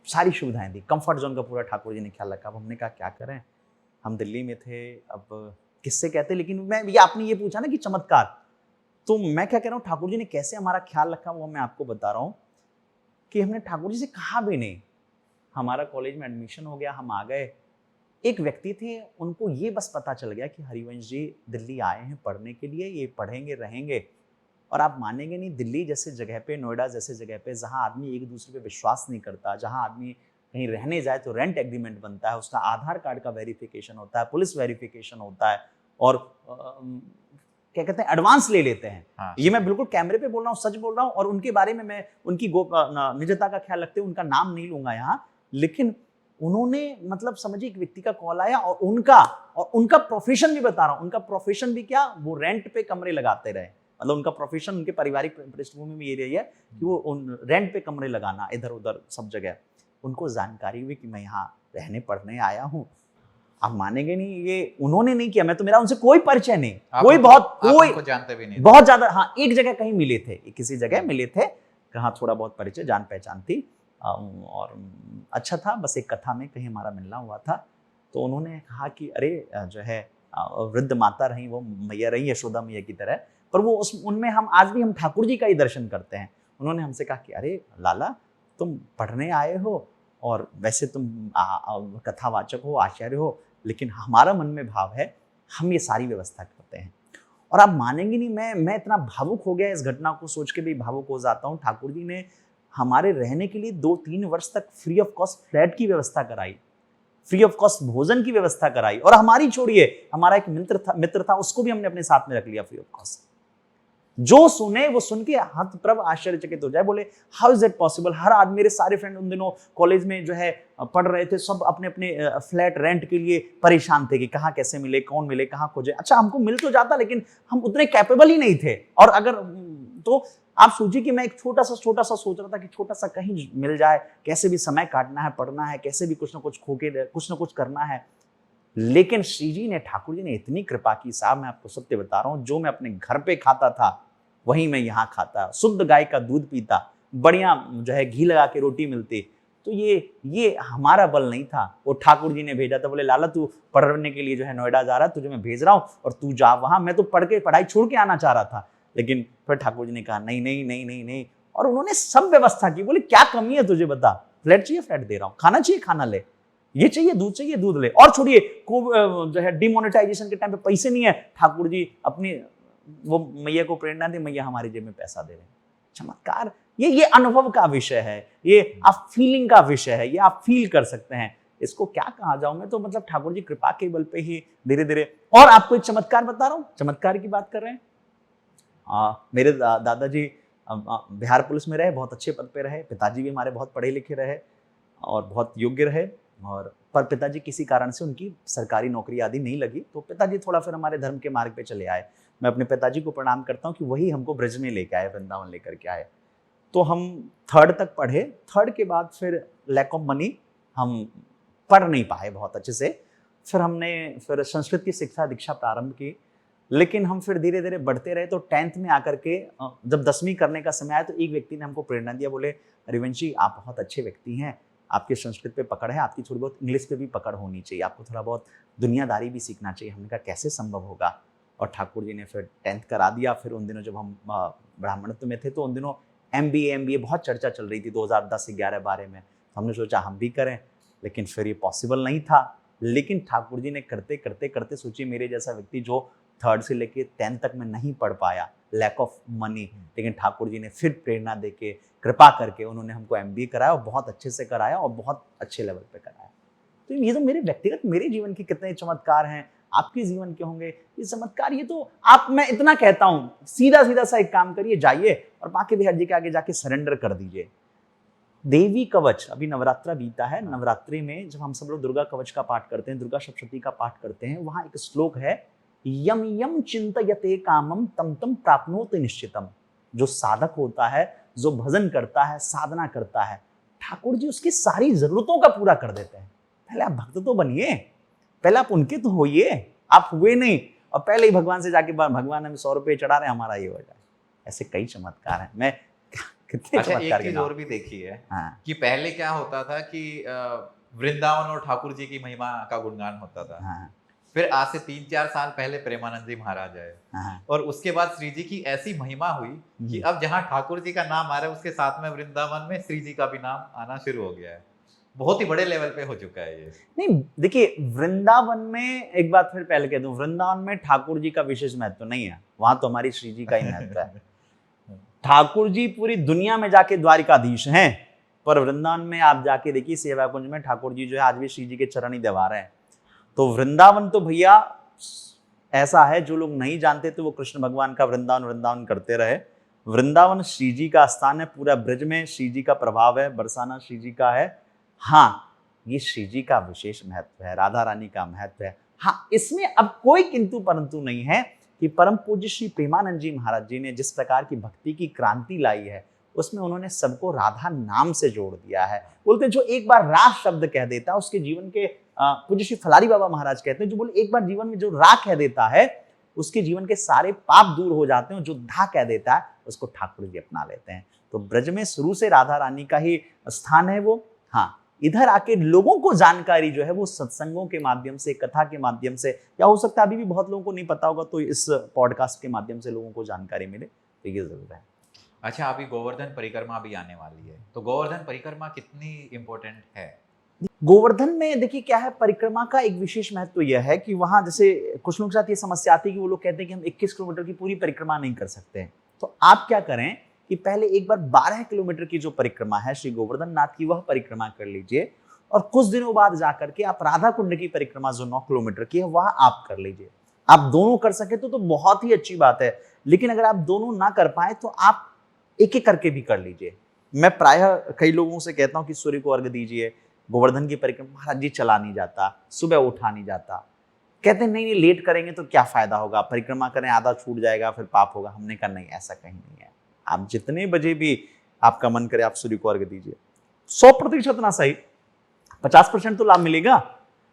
सारी सुविधाएं दी, कंफर्ट जोन का पूरा ठाकुर जी ने ख्याल रखा। अब हमने कहा क्या करें, हम दिल्ली में थे, अब किससे कहते। लेकिन मैं, ये आपने ये पूछा ना कि चमत्कार, तो मैं क्या कह रहा हूँ, ठाकुर जी ने कैसे हमारा ख्याल रखा वो मैं आपको बता रहा हूँ कि हमने ठाकुर जी से कहा भी नहीं। हमारा कॉलेज में एडमिशन हो गया, हम आ गए। एक व्यक्ति थे, उनको ये बस पता चल गया कि हरिवंश जी दिल्ली आए हैं पढ़ने के लिए, ये पढ़ेंगे रहेंगे। और आप मानेंगे नहीं, दिल्ली जैसे जगह पे, नोएडा जैसे जगह पे, जहां आदमी एक दूसरे पे विश्वास नहीं करता, जहां आदमी कहीं रहने जाए तो रेंट एग्रीमेंट बनता है, उसका आधार कार्ड का वेरिफिकेशन होता है, पुलिस वेरिफिकेशन होता है, और क्या कहते हैं, एडवांस ले लेते हैं। हाँ, ये मैं बिल्कुल कैमरे पे बोल रहा हूँ, सच बोल रहा हूँ। और उनके बारे में मैं उनकी निजता का ख्याल रखते हुए उनका नाम नहीं लूंगा यहाँ, लेकिन उन्होंने, मतलब समझिए, एक व्यक्ति का कॉल आया और उनका प्रोफेशन भी बता रहा हूँ, उनका प्रोफेशन भी क्या, वो रेंट पे कमरे लगाते रहे। मतलब उनका प्रोफेशन, उनके पारिवारिक पृष्ठभूमि में ये रही है कि वो उन रेंट पे कमरे लगाना इधर उधर सब जगह। उनको जानकारी हुई कि मैं यहाँ रहने पढ़ने आया हूँ। आप मानेंगे नहीं, ये उन्होंने नहीं किया, मैं तो, मेरा उनसे कोई परिचय नहीं, कोई कोई जानते भी नहीं, बहुत ज्यादा। हाँ, एक जगह कहीं मिले थे, किसी जगह मिले थे, कहाँ थोड़ा बहुत परिचय, जान पहचान थी, और अच्छा था। बस एक कथा में कहीं हमारा मिलना हुआ था, तो उन्होंने कहा कि अरे जो है वृद्ध माता रही, वो मैया रही यशोदा मैया की तरह, पर वो उनमें हम आज भी हम ठाकुर जी का ही दर्शन करते हैं। उन्होंने हमसे कहा कि अरे लाला, तुम पढ़ने आए हो और वैसे तुम कथावाचक हो, आचार्य हो, लेकिन हमारा मन में भाव है, हम ये सारी व्यवस्था करते हैं। और आप मानेंगे नहीं, मैं इतना भावुक हो गया, इस घटना को सोच के भी भावुक हो जाता हूँ। ठाकुर जी ने हमारे रहने के लिए 2-3 वर्ष तक फ्री ऑफ कॉस्ट फ्लैट की व्यवस्था कराई, फ्री ऑफ कॉस्ट भोजन की व्यवस्था कराई, और हमारी छोड़िए, हमारा एक मित्र था, उसको भी हमने अपने साथ में रख लिया फ्री ऑफ कॉस्ट। जो सुने वो सुन के हतप्रभ आश्चर्यचकित हो जाए, बोले हाउ इज इट पॉसिबल। हर आदमी, मेरे सारे फ्रेंड उन दिनों कॉलेज में जो है पढ़ रहे थे, सब अपने अपने फ्लैट रेंट के लिए परेशान थे कि कहाँ कैसे मिले, कौन मिले, कहाँ खोजे। अच्छा, हमको मिल तो जाता, लेकिन हम उतने कैपेबल ही नहीं थे। और अगर तो आप सोचिए कि मैं एक छोटा सा सोच रहा था कि छोटा सा कहीं मिल जाए, कैसे भी समय काटना है, पढ़ना है, कैसे भी कुछ ना कुछ खो के कुछ ना कुछ करना है। लेकिन श्री जी ने, ठाकुर जी ने इतनी कृपा की साहब, मैं आपको सत्य बता रहा हूं, जो मैं अपने घर पे खाता था वही मैं यहाँ खाता, शुद्ध गाय का दूध पीता, बढ़िया जो है घी लगा के रोटी मिलती। तो ये हमारा बल नहीं था, वो ठाकुर जी ने भेजा था। बोले लाला, तू पढ़ने के लिए जो है नोएडा जा रहा है, तुझे मैं भेज रहा हूँ और तू जा वहां। मैं तो पढ़ाई छोड़ के आना चाह रहा था, लेकिन फिर ठाकुर जी ने कहा नहीं नहीं नहीं नहीं नहीं, और उन्होंने सब व्यवस्था की। बोले क्या कमी है तुझे, बता, फ्लैट चाहिए फ्लैट दे रहा हूँ, खाना चाहिए खाना ले, ये चाहिए दूध ले। और छोड़िए, जो है डिमोनेटाइजेशन के टाइम पे पैसे नहीं है, ठाकुर जी अपनी वो मैया को प्रेरणा दे, मैया हमारी जेब में पैसा दे रहे हैं। चमत्कार, ये अनुभव का विषय है, ये आप फीलिंग का विषय है, ये आप फील कर सकते हैं। इसको क्या कहा जाऊं मैं, तो मतलब ठाकुर जी कृपा के बल पे ही धीरे धीरे। और आपको एक चमत्कार बता रहा हूं, चमत्कार की बात कर रहे हैं। मेरे दादाजी बिहार पुलिस में रहे, बहुत अच्छे पद पे रहे। पिताजी भी हमारे बहुत पढ़े लिखे रहे और बहुत योग्य रहे, और पर पिताजी किसी कारण से उनकी सरकारी नौकरी आदि नहीं लगी, तो पिताजी थोड़ा फिर हमारे धर्म के मार्ग पे चले आए। मैं अपने पिताजी को प्रणाम करता हूँ कि वही हमको ब्रज में लेके आए, वृंदावन लेकर के आए। तो हम 3rd तक पढ़े, 3rd के बाद फिर लैक ऑफ मनी हम पढ़ नहीं पाए बहुत अच्छे से। फिर हमने संस्कृत की शिक्षा दीक्षा प्रारंभ की, लेकिन हम फिर धीरे धीरे बढ़ते रहे। तो 10th में आकर के जब 10वीं करने का समय आया, तो एक व्यक्ति ने हमको प्रेरणा दिया, बोले हरिवंश जी, आप बहुत अच्छे व्यक्ति हैं, आपके संस्कृत पे पकड़ है, आपकी थोड़ी बहुत इंग्लिश पे भी पकड़ होनी चाहिए, आपको थोड़ा बहुत दुनियादारी भी सीखना चाहिए। हमने कहा कैसे संभव होगा, और ठाकुर जी ने फिर 10th करा दिया। फिर उन दिनों जब हम ब्राह्मणत्व में थे, तो उन दिनों MBA बहुत चर्चा चल रही थी 2010-11-12 में। तो हमने सोचा हम भी करें, लेकिन फिर ये पॉसिबल नहीं था। लेकिन ठाकुर जी ने करते करते करते, सोचिए मेरे जैसा व्यक्ति जो 3rd से लेके 10th तक में नहीं पढ़ पाया, लैक ऑफ मनी, लेकिन ठाकुर जी ने फिर प्रेरणा देके, कृपा करके उन्होंने हमको MBA कराया, और बहुत अच्छे से कराया, और बहुत अच्छे लेवल पे कराया। तो ये तो मेरे व्यक्तिगत, मेरे जीवन के कितने चमत्कार हैं। आपके जीवन के होंगे ये चमत्कार। ये तो आप, मैं इतना कहता हूं, सीधा सीधा सा एक काम करिए, जाइए और बांके बिहारी जी के आगे जाके सरेंडर कर दीजिए। देवी कवच, अभी नवरात्रा बीता है, नवरात्रि में जब हम सब लोग दुर्गा कवच का पाठ करते हैं, दुर्गा सप्तशती का पाठ करते हैं, वहां एक श्लोक है, यम यम चिंतयते कामम तम तम प्राप्नोति निश्चितम। जो साधक होता है, जो भजन करता है, साधना करता है, ठाकुर जी उसकी सारी जरूरतों का पूरा कर देते हैं। पहले आप भक्त तो बनिए, पहले आप उनके तो होइए, आप हुए नहीं और पहले ही भगवान से जाके भगवान हमें 100 रुपये चढ़ा रहे हैं, हमारा ये हो जाए। ऐसे कई चमत्कार हैं। मैं कितने अच्छा, एक चमत्कार चीज के और भी देखी है हाँ, कि पहले क्या होता था कि वृंदावन और ठाकुर जी की महिमा का गुणगान होता था। हाँ, फिर आज से 3-4 साल पहले प्रेमानंद जी महाराज आए हाँ, और उसके बाद श्री जी की ऐसी महिमा हुई कि अब जहाँ ठाकुर जी का नाम आ रहा है उसके साथ में वृंदावन में श्री जी का भी नाम आना शुरू हो गया है। बहुत ही बड़े लेवल पे हो चुका है ये। नहीं देखिए, वृंदावन में एक बात फिर पहले कह दूं, वृंदावन में ठाकुर जी का विशेष महत्व नहीं है, वहां तो हमारी श्री जी का ही महत्व है। ठाकुर जी पूरी दुनिया में जाके द्वारिकाधीश हैं, पर वृंदावन में आप जाके देखिए सेवा कुंज में ठाकुर जी जो है आज भी श्री जी के चरण ही दबा रहे हैं। तो वृंदावन तो भैया ऐसा है, जो लोग नहीं जानते तो वो कृष्ण भगवान का वृंदावन वृंदावन करते रहे। वृंदावन श्री जी का स्थान है, पूरा ब्रज में श्री जी का प्रभाव है, बरसाना श्री जी का है। हाँ, ये श्री जी का विशेष महत्व है, राधा रानी का महत्व है। हाँ, इसमें अब कोई किंतु परंतु नहीं है कि परम पूज्य श्री प्रेमानंद जी महाराज जी ने जिस प्रकार की भक्ति की क्रांति लाई है, उसमें उन्होंने सबको राधा नाम से जोड़ दिया है। बोलते हैं जो एक बार रा शब्द कह देता है, उसके जीवन के पूज्य श्री फलारी बाबा महाराज कहते हैं, जो बोले एक बार जीवन में जो रा कह देता है उसके जीवन के सारे पाप दूर हो जाते हैं। जो धा कह देता है उसको ठाकुर जी अपना लेते हैं। तो ब्रज में शुरू से राधा रानी का ही स्थान है वो। हाँ, इधर आके लोगों को जानकारी जो है वो सत्संगों के माध्यम से, कथा के माध्यम से, या हो सकता है अभी भी बहुत लोगों को नहीं पता होगा, तो इस पॉडकास्ट के माध्यम से लोगों को जानकारी मिले, तो ये जरूर है। अच्छा, अभी गोवर्धन परिक्रमा भी आने वाली है, तो गोवर्धन परिक्रमा कितनी इम्पोर्टेंट है? गोवर्धन में देखिए क्या है, परिक्रमा का एक विशेष महत्व यह है कि वहां जैसे कुछ लोगों के साथ ये समस्या आती है कि वो लोग कहते हैं कि हम 21 किलोमीटर की पूरी परिक्रमा नहीं कर सकते। तो आप क्या करें कि पहले एक बार 12 किलोमीटर की जो परिक्रमा है श्री गोवर्धन नाथ की, वह परिक्रमा कर लीजिए और कुछ दिनों बाद जाकर के आप राधा कुंड की परिक्रमा जो 9 किलोमीटर की है वह आप कर लीजिए। आप दोनों कर सके तो बहुत ही अच्छी बात है, लेकिन अगर आप दोनों ना कर पाए तो आप एक एक करके भी कर लीजिए। मैं प्रायः कई लोगों से कहता हूं कि सूर्य को अर्घ दीजिए, गोवर्धन की परिक्रमा महाराज जी चला नहीं जाता, सुबह उठा नहीं जाता, कहते हैं नहीं लेट करेंगे तो क्या फायदा होगा, परिक्रमा करें आधा छूट जाएगा फिर पाप होगा। हमने कहा नहीं, ऐसा कहीं नहीं है। आप जितने बजे भी आपका मन करे आप सूर्य को अर्घ दीजिए, 100% ना सही 50% तो लाभ मिलेगा।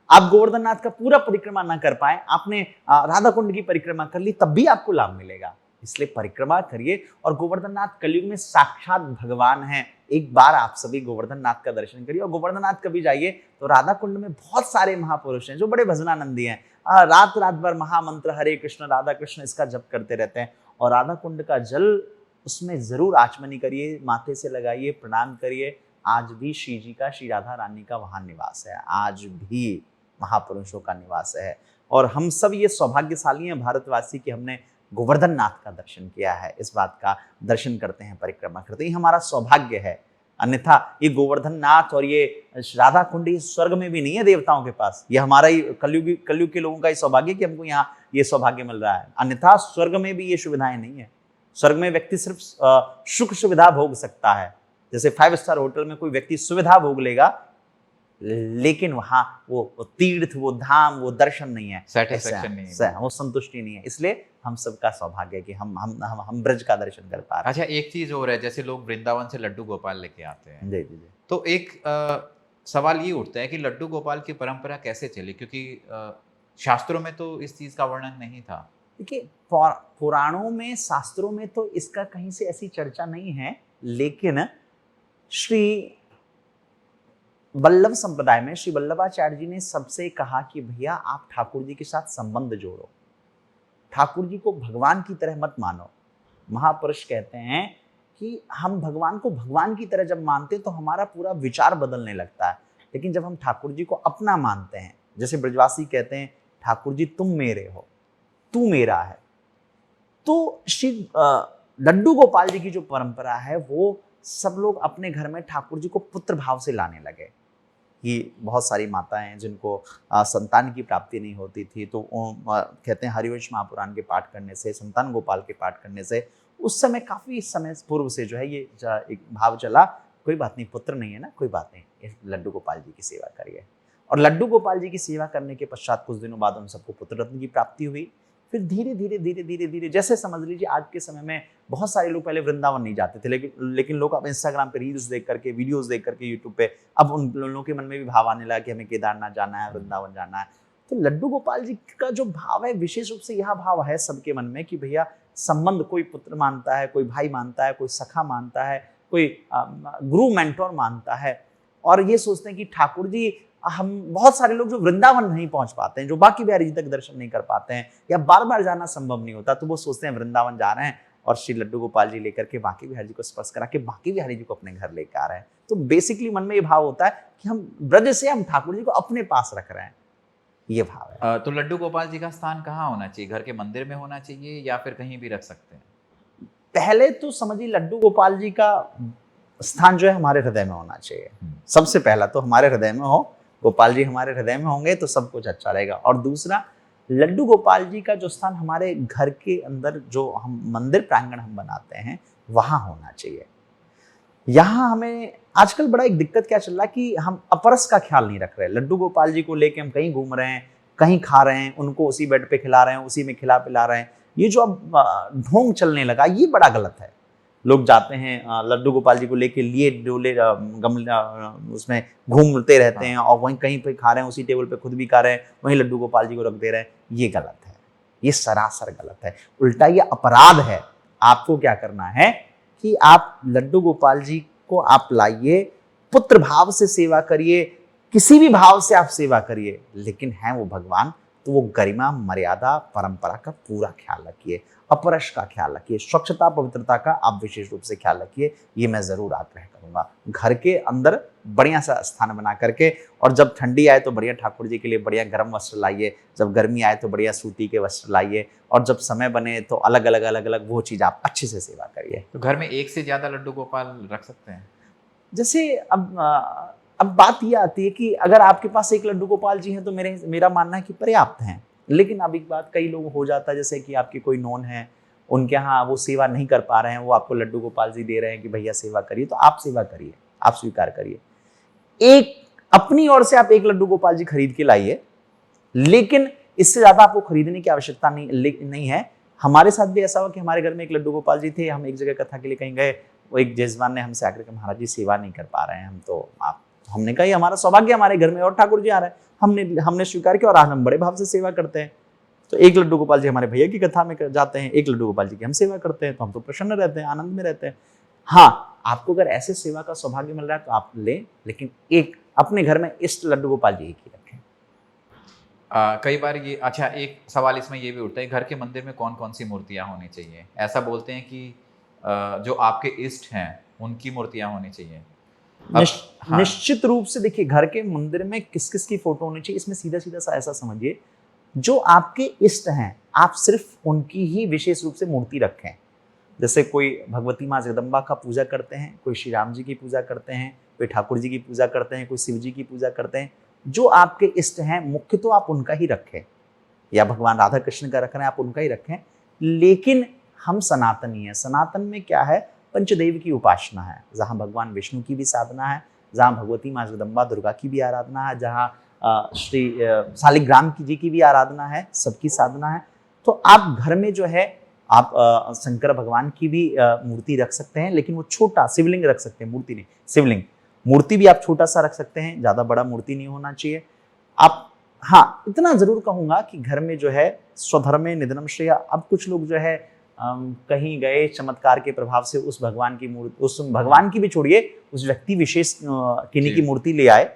आप गोवर्धन नाथ का पूरा परिक्रमा ना कर पाए, आपने राधा कुंड की परिक्रमा कर ली, तब भी आपको लाभ मिलेगा। इसलिए परिक्रमा करिए। और गोवर्धन नाथ कलयुग में साक्षात भगवान हैं। एक बार आप सभी गोवर्धन नाथ का दर्शन करिए। और गोवर्धन नाथ कभी जाइए तो राधा कुंड में बहुत सारे महापुरुष हैं जो बड़े भजनानंदी हैं, रात रात भर महामंत्र हरे कृष्ण राधा कृष्ण इसका जप करते रहते हैं। और राधा कुंड का जल उसमें जरूर आचमनी करिए, माथे से लगाइए, प्रणाम करिए। आज भी श्री जी का, श्री राधा रानी का वहां निवास है, आज भी महापुरुषों का निवास है। और हम सब ये सौभाग्यशाली हैं भारतवासी कि हमने गोवर्धन नाथ का दर्शन किया है। इस बात का दर्शन करते हैं, परिक्रमा करते हैं, हमारा सौभाग्य है। अन्यथा ये गोवर्धन नाथ और ये राधा कुंड ये स्वर्ग में भी नहीं है देवताओं के पास, ये हमारा ही कलयुग के लोगों का ही सौभाग्य कि हमको यहाँ ये सौभाग्य मिल रहा है। अन्यथा स्वर्ग में भी ये सुविधाएं नहीं है। स्वर्ग में व्यक्ति सिर्फ सुख सुविधा भोग सकता है। जैसे 5 स्टार होटल में कोई व्यक्ति सुविधा भोग लेगा, लेकिन वहां वो तीर्थ, वो धाम, वो दर्शन नहीं है, सेटिस्फैक्शन नहीं है, वो संतुष्टि नहीं है। इसलिए हम सबका सौभाग्य है कि हम ब्रज का दर्शन कर पा रहे हैं। अच्छा, एक चीज और है, जैसे लोग वृंदावन से लड्डू गोपाल लेके आते हैं, जी जी जी। तो एक सवाल ये उठता है कि लड्डू गोपाल की परंपरा कैसे चली, क्योंकि शास्त्रों में तो इस चीज का वर्णन नहीं था। देखिए पुराणों में, शास्त्रों में तो इसका कहीं से ऐसी चर्चा नहीं है, लेकिन श्री वल्लभ संप्रदाय में श्री वल्लभाचार्य जी ने सबसे कहा कि भैया आप ठाकुर जी के साथ संबंध जोड़ो, ठाकुर जी को भगवान की तरह मत मानो। महापुरुष कहते हैं कि हम भगवान को भगवान की तरह जब मानते हैं तो हमारा पूरा विचार बदलने लगता है, लेकिन जब हम ठाकुर जी को अपना मानते हैं, जैसे ब्रजवासी कहते हैं ठाकुर जी तुम मेरे हो, तू मेरा है, तो श्री लड्डू गोपाल जी की जो परंपरा है वो सब लोग अपने घर में ठाकुर जी को पुत्र भाव से लाने लगे। कि बहुत सारी माताएं हैं जिनको संतान की प्राप्ति नहीं होती थी, तो कहते हैं हरिवंश महापुराण के पाठ करने से, संतान गोपाल के पाठ करने से उस समय काफी समय पूर्व से जो है ये एक भाव चला, कोई बात नहीं, पुत्र नहीं है ना, कोई बात नहीं, लड्डू गोपाल जी की सेवा करिए। और लड्डू गोपाल जी की सेवा करने के पश्चात कुछ दिनों बाद उन सबको पुत्र रत्न की प्राप्ति हुई। फिर धीरे धीरे धीरे धीरे धीरे जैसे समझ लीजिए आज के समय में बहुत सारे लोग पहले वृंदावन नहीं जाते थे, लेकिन लोग अब इंस्टाग्राम पे रील्स देख करके, वीडियोस देख करके, यूट्यूब पे अब उन लोगों के मन में भी भाव आने लगा कि हमें केदारनाथ जाना है, वृंदावन जाना है। तो लड्डू गोपाल जी का जो भाव है, विशेष रूप से यह भाव है सबके मन में कि भैया संबंध, कोई पुत्र मानता है, कोई भाई मानता है, कोई सखा मानता है, कोई गुरु मेंटोर मानता है, और ये सोचते हैं कि ठाकुर जी, हम बहुत सारे लोग जो वृंदावन नहीं पहुंच पाते हैं, जो बांके बिहारी जी तक दर्शन नहीं कर पाते हैं, या बार बार जाना संभव नहीं होता, तो वो सोचते हैं वृंदावन जा रहे हैं और श्री लड्डू गोपाल जी लेकर के बांके बिहारी जी को स्पर्श करा के बांके बिहारी जी को अपने घर लेकर आ रहे हैं। तो बेसिकली मन में ये भाव होता है कि हम ब्रज से हम ठाकुर जी को अपने पास रख रहे हैं, ये भाव है। तो लड्डू गोपाल जी का स्थान कहाँ होना चाहिए? घर के मंदिर में होना चाहिए या फिर कहीं भी रख सकते हैं? पहले तो समझिए लड्डू गोपाल जी का स्थान जो है हमारे हृदय में होना चाहिए। सबसे पहला तो हमारे हृदय में हो, गोपाल जी हमारे हृदय में होंगे तो सब कुछ अच्छा रहेगा। और दूसरा, लड्डू गोपाल जी का जो स्थान हमारे घर के अंदर, जो हम मंदिर प्रांगण हम बनाते हैं, वहां होना चाहिए। यहाँ हमें आजकल बड़ा एक दिक्कत क्या चल रहा है कि हम अपरस का ख्याल नहीं रख रहे। लड्डू गोपाल जी को लेके हम कहीं घूम रहे हैं, कहीं खा रहे हैं, उनको उसी बेड पे खिला रहे हैं, उसी में खिला पिला रहे हैं। ये जो अब ढोंग चलने लगा, ये बड़ा गलत है। लोग जाते हैं लड्डू गोपाल जी को लेके लिए डोले गमला उसमें घूमते रहते हैं, और वहीं कहीं पे खा रहे हैं, उसी टेबल पे खुद भी खा रहे हैं, वहीं लड्डू गोपाल जी को रख दे रहे हैं। ये गलत है, ये सरासर गलत है, उल्टा ये अपराध है। आपको क्या करना है कि आप लड्डू गोपाल जी को आप लाइए, पुत्र भाव से सेवा करिए, किसी भी भाव से आप सेवा करिए, लेकिन है वो भगवान तो वो गरिमा, मर्यादा, परंपरा का पूरा ख्याल रखिए, अपरश का ख्याल रखिए, स्वच्छता पवित्रता का आप विशेष रूप से ख्याल रखिए। ये मैं जरूर आग्रह करूंगा। घर के अंदर बढ़िया सा स्थान बना करके, और जब ठंडी आए तो बढ़िया ठाकुर जी के लिए बढ़िया गर्म वस्त्र लाइए, जब गर्मी आए तो बढ़िया सूती के वस्त्र लाइए, और जब समय बने तो अलग अलग वो चीज आप अच्छे से सेवा करिए। तो घर में एक से ज्यादा लड्डू गोपाल रख सकते हैं? जैसे अब बात ये आती है कि अगर आपके पास एक लड्डू गोपाल जी हैं तो मेरा मानना है कि पर्याप्त हैं। लेकिन अब एक बात, कई लोग हो जाता है जैसे कि आपके कोई नोन है, उनके यहाँ वो सेवा नहीं कर पा रहे हैं, वो आपको लड्डू गोपाल जी दे रहे हैं कि भैया सेवा करिए, तो आप सेवा करिए, आप स्वीकार करिए। एक अपनी ओर से आप एक लड्डू गोपाल जी खरीद के लाइए, लेकिन इससे ज्यादा आपको खरीदने की आवश्यकता नहीं है। हमारे साथ भी ऐसा हुआ कि हमारे घर में एक लड्डू गोपाल जी थे, हम एक जगह कथा के लिए कहीं गए, वो एक जजमान ने हमसे आकर के, महाराज जी सेवा नहीं कर पा रहे हैं हम, तो आप, हमने कहा ये हमारा सौभाग्य, हमारे घर में और ठाकुर जी आ रहे हैं, हमने स्वीकार किया और आज हम बड़े भाव से सेवा करते हैं। तो एक लड्डू गोपाल जी हमारे भैया की कथा में जाते हैं, एक लड्डू गोपाल जी की हम सेवा करते हैं, तो हम तो प्रसन्न रहते हैं, आनंद में रहते हैं। हाँ, आपको अगर ऐसे सेवा का सौभाग्य मिल रहा है तो आप लें, लेकिन एक अपने घर में इष्ट लड्डू गोपाल जी की रखें। कई बार ये, अच्छा एक सवाल इसमें ये भी उठता है, घर के मंदिर में कौन कौन सी मूर्तियां होनी चाहिए? ऐसा बोलते हैं कि जो आपके इष्ट हैं उनकी मूर्तियां होनी चाहिए। हाँ। निश्चित रूप से देखिए, घर के मंदिर में किस किस की फोटो होनी चाहिए, इसमें सीधा सीधा सा ऐसा समझिए, जो आपके इष्ट हैं आप सिर्फ उनकी ही विशेष रूप से मूर्ति रखें। जैसे कोई भगवती माँ जगदम्बा का पूजा करते हैं, कोई श्री राम जी की पूजा करते हैं, कोई ठाकुर जी की पूजा करते हैं, कोई शिव जी की पूजा करते हैं। जो आपके इष्ट हैं मुख्य तो आप उनका ही रखें, या भगवान राधा कृष्ण का रख रहे हैं आप उनका ही रखें। लेकिन हम सनातनी हैं, सनातन में क्या है, पंचदेव की उपासना है, जहाँ भगवान विष्णु की भी साधना है, जहाँ भगवती माँ जगदम्बा दुर्गा की भी आराधना है, जहाँ श्री शालिग्राम जी की भी आराधना है, सबकी साधना है। तो आप घर में जो है आप शंकर भगवान की भी मूर्ति रख सकते हैं, लेकिन वो छोटा शिवलिंग रख सकते हैं, मूर्ति नहीं, शिवलिंग। मूर्ति भी आप छोटा सा रख सकते हैं, ज़्यादा बड़ा मूर्ति नहीं होना चाहिए आप। हाँ, इतना जरूर कहूँगा कि घर में जो है स्वधर्मे निधनम श्रेय। अब कुछ लोग जो है कहीं गए, चमत्कार के प्रभाव से उस भगवान की मूर्ति, उस भगवान की भी छोड़िए, उस व्यक्ति विशेष किन्हीं की मूर्ति ले आए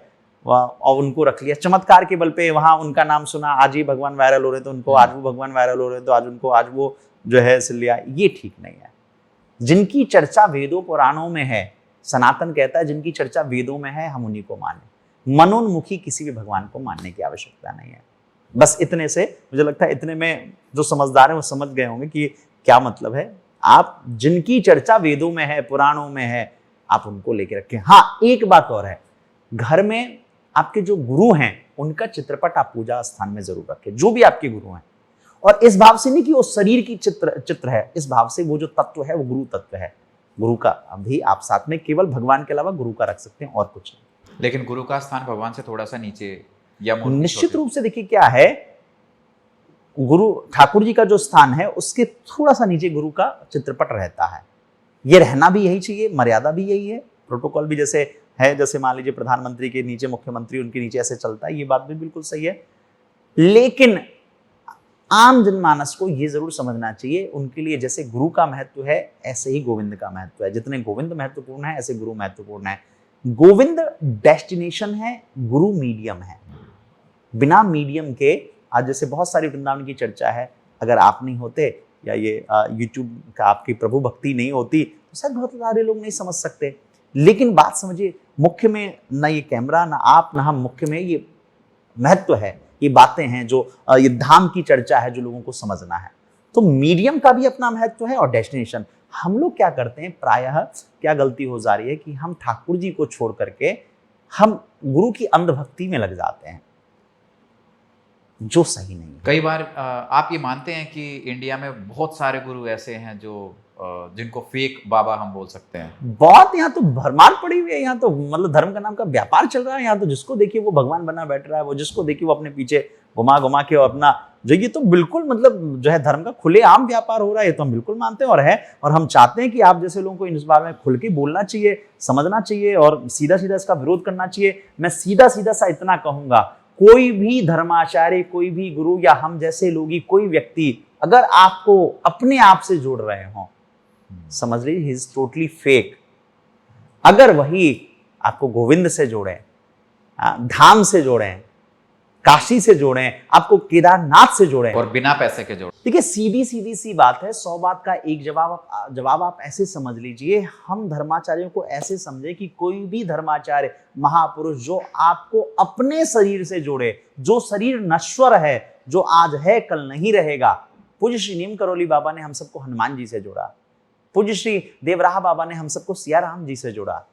और उनको रख लिया चमत्कार के बल पे। वहां उनका नाम सुना, आज ही भगवान वायरल हो रहे, तो उनको आज वो भगवान वायरल हो रहे, तो आज वो जो है लिया। ये ठीक नहीं है। जिनकी चर्चा वेदों पुराणों में है, सनातन कहता है जिनकी चर्चा वेदों में है हम उन्हीं को माने। मनोन्मुखी किसी भी भगवान को मानने की आवश्यकता नहीं है। बस इतने से मुझे लगता है, इतने में जो समझदार है वो समझ गए होंगे कि क्या मतलब है। आप जिनकी चर्चा वेदों में है, पुराणों में है, आप उनको लेके रखें। हाँ, एक बात और है, घर में आपके जो गुरु हैं उनका चित्रपट आप पूजा स्थान में जरूर रखें, जो भी आपके गुरु हैं। और इस भाव से नहीं कि वो शरीर की चित्र है, इस भाव से वो जो तत्व है वो गुरु तत्व है। गुरु का अभी आप साथ में केवल भगवान के अलावा गुरु का रख सकते हैं और कुछ नहीं। लेकिन गुरु का स्थान भगवान से थोड़ा सा नीचे या निश्चित रूप से देखिए क्या है, गुरु ठाकुर जी का जो स्थान है उसके थोड़ा सा नीचे गुरु का चित्रपट रहता है। ये रहना भी यही चाहिए, मर्यादा भी यही है, प्रोटोकॉल भी जैसे है, जैसे मान लीजिए प्रधानमंत्री के नीचे मुख्यमंत्री, उनके नीचे ऐसे चलता है, ये बात भी बिल्कुल सही है। लेकिन आम जनमानस को ये जरूर समझना चाहिए, उनके लिए जैसे गुरु का महत्व है ऐसे ही गोविंद का महत्व है। जितने गोविंद महत्वपूर्ण है ऐसे गुरु महत्वपूर्ण है। गोविंद डेस्टिनेशन है, गुरु मीडियम है। बिना मीडियम के आज जैसे बहुत सारी वृंदावन की चर्चा है, अगर आप नहीं होते या ये यूट्यूब का आपकी प्रभु भक्ति नहीं होती तो शायद बहुत सारे लोग नहीं समझ सकते। लेकिन बात समझिए, मुख्य में ना ये कैमरा, ना आप, ना हम, मुख्य में ये महत्व है, ये बातें हैं जो ये धाम की चर्चा है जो लोगों को समझना है। तो मीडियम का भी अपना महत्व है और डेस्टिनेशन। हम लोग क्या करते हैं, प्रायः क्या गलती हो जा रही है कि हम ठाकुर जी को छोड़ करके हम गुरु की अंधभक्ति में लग जाते हैं, जो सही नहीं है। कई बार आप ये मानते हैं कि इंडिया में बहुत सारे गुरु ऐसे हैं जो जिनको फेक बाबा हम बोल सकते हैं? बहुत, यहाँ तो भरमार पड़ी हुई है। यहाँ तो मतलब धर्म का नाम का व्यापार चल रहा है। यहाँ तो जिसको देखिए वो भगवान बना बैठ रहा है, वो जिसको देखिए वो अपने पीछे घुमा घुमा के अपना जो, ये तो बिल्कुल मतलब जो है धर्म का खुलेआम व्यापार हो रहा है। ये तो हम बिल्कुल मानते हैं और है, और हम चाहते हैं कि आप जैसे लोगों को इस बारे में खुल के बोलना चाहिए, समझना चाहिए और सीधा सीधा इसका विरोध करना चाहिए। मैं सीधा सीधा सा इतना कहूंगा, कोई भी धर्माचार्य, कोई भी गुरु या हम जैसे लोग ही, कोई व्यक्ति अगर आपको अपने आप से जोड़ रहे हो, समझ लीजिए ही इज टोटली फेक। अगर वही आपको गोविंद से जोड़े, धाम से जोड़े, काशी से जोड़े, आपको केदारनाथ से जोड़े और बिना पैसे के जोड़े, देखिए सीधी सीधी सी बात है, 100 बात का एक जवाब आप ऐसे समझ लीजिए। हम धर्माचार्यों को ऐसे समझे कि कोई भी धर्माचार्य महापुरुष जो आपको अपने शरीर से जोड़े, जो शरीर नश्वर है, जो आज है कल नहीं रहेगा। पूज्य श्री नीम करोली बाबा ने हम सबको हनुमान जी से जोड़ा, पूज्य श्री देवराहा बाबा ने हम सबको सिया राम जी से जोड़ा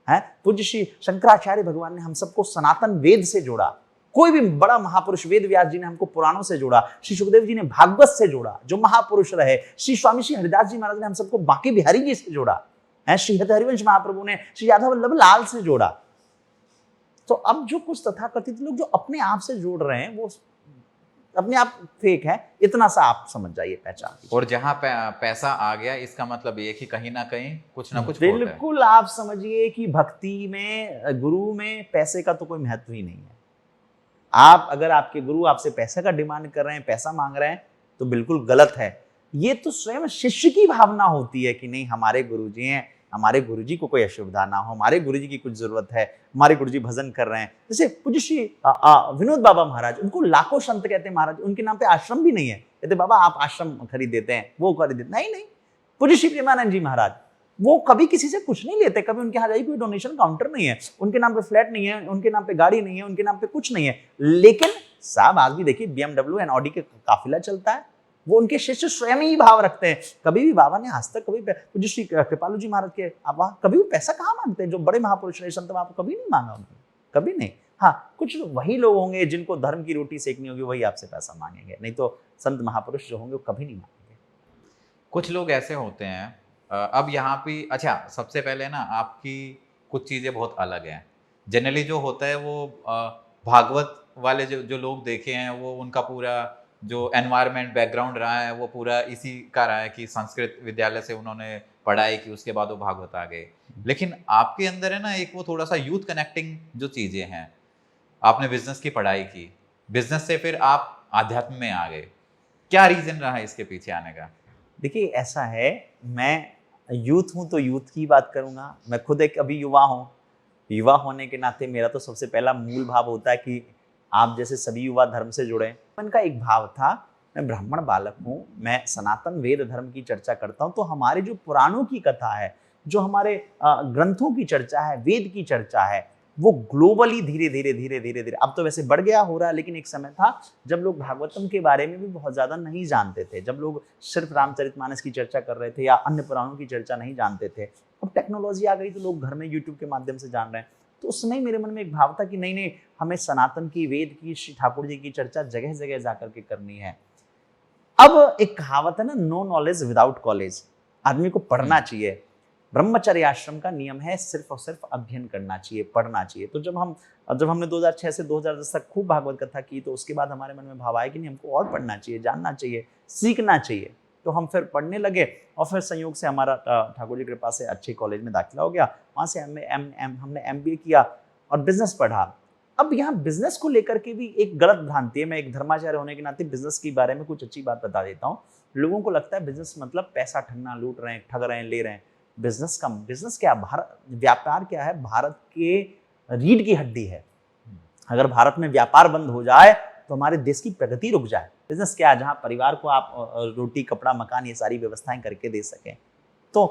है, पूज्य श्री शंकराचार्य भगवान ने हम सबको सनातन वेद से जोड़ा, कोई भी बड़ा महापुरुष वेद व्यास जी ने हमको पुराणों से जोड़ा, श्री सुखदेव जी ने भागवत से जोड़ा जो महापुरुष रहे, श्री स्वामी श्री हरिदास जी महाराज ने हम सबको बांके बिहारी जी से जोड़ा है, श्री हरिवंश महाप्रभु ने श्री यादव वल्लभ लाल से जोड़ा। तो अब जो कुछ तथाकथित लोग जो अपने आप से जोड़ रहे हैं वो अपने आप फेक है, इतना सा आप समझ जाइए, पहचान। और जहां पैसा आ गया इसका मतलब ये कि कहीं ना कुछ खोट है। बिल्कुल आप समझिए कि भक्ति में, गुरु में पैसे का तो कोई महत्व ही नहीं है। आप अगर आपके गुरु आपसे पैसे का डिमांड कर रहे हैं, पैसा मांग रहे हैं, तो बिल्कुल गलत है। ये तो स्वयं शिष्य की भावना होती है कि नहीं हमारे गुरुजी हैं, हमारे गुरुजी को कोई असुविधा ना हो, हमारे गुरुजी की कुछ जरूरत है, हमारे गुरुजी भजन कर रहे हैं। जैसे पूज्य श्री विनोद बाबा महाराज, उनको लाखों संत कहते हैं महाराज, उनके नाम पे आश्रम भी नहीं है। कहते बाबा आप आश्रम खरीद देते हैं, वो खरीद देते, नहीं। पूज्य श्री प्रेमानंद जी महाराज, वो कभी किसी से कुछ नहीं लेते, कभी उनके यहाँ जाइए कोई डोनेशन काउंटर नहीं है, उनके नाम पे फ्लैट नहीं है, उनके नाम पे गाड़ी नहीं है, उनके नाम पे कुछ नहीं है। लेकिन साहब आज भी देखिए BMW एंड ऑडी के काफिला चलता है। वो उनके शिष्य स्वयं ही भाव रखते हैं। कभी भी बाबा ने आज तक कभी श्री कृपालु जी महाराज के आप कभी भी पैसा कहाँ मांगते हैं? जो बड़े महापुरुष रहे संत आपको कभी नहीं मांगा उन्होंने, कभी नहीं। हाँ, कुछ वही लोग होंगे जिनको धर्म की रोटी सेकनी होगी, वही आपसे पैसा मांगेंगे, नहीं तो संत महापुरुष जो होंगे वो कभी नहीं मांगेंगे। कुछ लोग ऐसे होते हैं, अब यहाँ पे अच्छा सबसे पहले ना आपकी कुछ चीज़ें बहुत अलग हैं। जनरली जो होता है वो भागवत वाले जो लोग देखे हैं, वो उनका पूरा जो एनवायरनमेंट बैकग्राउंड रहा है वो पूरा इसी का रहा है कि संस्कृत विद्यालय से उन्होंने पढ़ाई की, उसके बाद वो भागवत आ गए। लेकिन आपके अंदर है ना एक वो थोड़ा सा यूथ कनेक्टिंग जो चीज़ें हैं, आपने बिजनेस की पढ़ाई की, बिजनेस से फिर आप आध्यात्म में आ गए, क्या रीज़न रहा है इसके पीछे आने का? देखिए ऐसा है, मैं यूथ हूँ तो यूथ की बात करूँगा। मैं खुद एक अभी युवा हूँ, युवा होने के नाते मेरा तो सबसे पहला मूल भाव होता है कि आप जैसे सभी युवा धर्म से जुड़े। उनका एक भाव था, मैं ब्राह्मण बालक हूँ, मैं सनातन वेद धर्म की चर्चा करता हूँ, तो हमारे जो पुराणों की कथा है, जो हमारे ग्रंथों की चर्चा है, वेद की चर्चा है, वो ग्लोबली धीरे धीरे अब तो वैसे बढ़ गया हो रहा है, लेकिन एक समय था जब लोग भागवतम के बारे में भी बहुत ज्यादा नहीं जानते थे, जब लोग सिर्फ रामचरितमानस की चर्चा कर रहे थे या अन्य पुराणों की चर्चा नहीं जानते थे। अब टेक्नोलॉजी आ गई तो लोग घर में यूट्यूब के माध्यम से जान रहे हैं। तो उस समय मेरे मन में एक भाव था कि नहीं नहीं, हमें सनातन की, वेद की, श्री ठाकुर जी की चर्चा जगह जगह जाकर के करनी है। अब एक कहावत है ना, नो नॉलेज विदाउट कॉलेज, आदमी को पढ़ना चाहिए। ब्रह्मचर्य आश्रम का नियम है सिर्फ और सिर्फ अध्ययन करना चाहिए, पढ़ना चाहिए। तो जब हमने 2006 से 2010 तक खूब भागवत कथा की, तो उसके बाद हमारे मन में भाव आया कि नहीं, हमको और पढ़ना चाहिए, जानना चाहिए, सीखना चाहिए। तो हम फिर पढ़ने लगे और फिर संयोग से हमारा ठाकुर जी की कृपा से अच्छे कॉलेज में दाखिला हो गया। वहाँ से हमने MBA किया और बिजनेस पढ़ा। अब यहाँ बिजनेस को लेकर के भी एक गलत भ्रांति है। मैं एक धर्माचार्य होने के नाते बिजनेस के बारे में कुछ अच्छी बात बता देता हूँ। लोगों को लगता है बिजनेस मतलब पैसा ठगना, लूट रहे हैं, ठग रहे हैं, ले रहे हैं। बिजनेस क्या, भारत व्यापार क्या है, भारत के रीढ़ की हड्डी है। अगर भारत में व्यापार बंद हो जाए तो हमारे देश की प्रगति रुक जाए। बिजनेस क्या है, जहां परिवार को आप रोटी, कपड़ा, मकान, ये सारी व्यवस्थाएं करके दे सकें। तो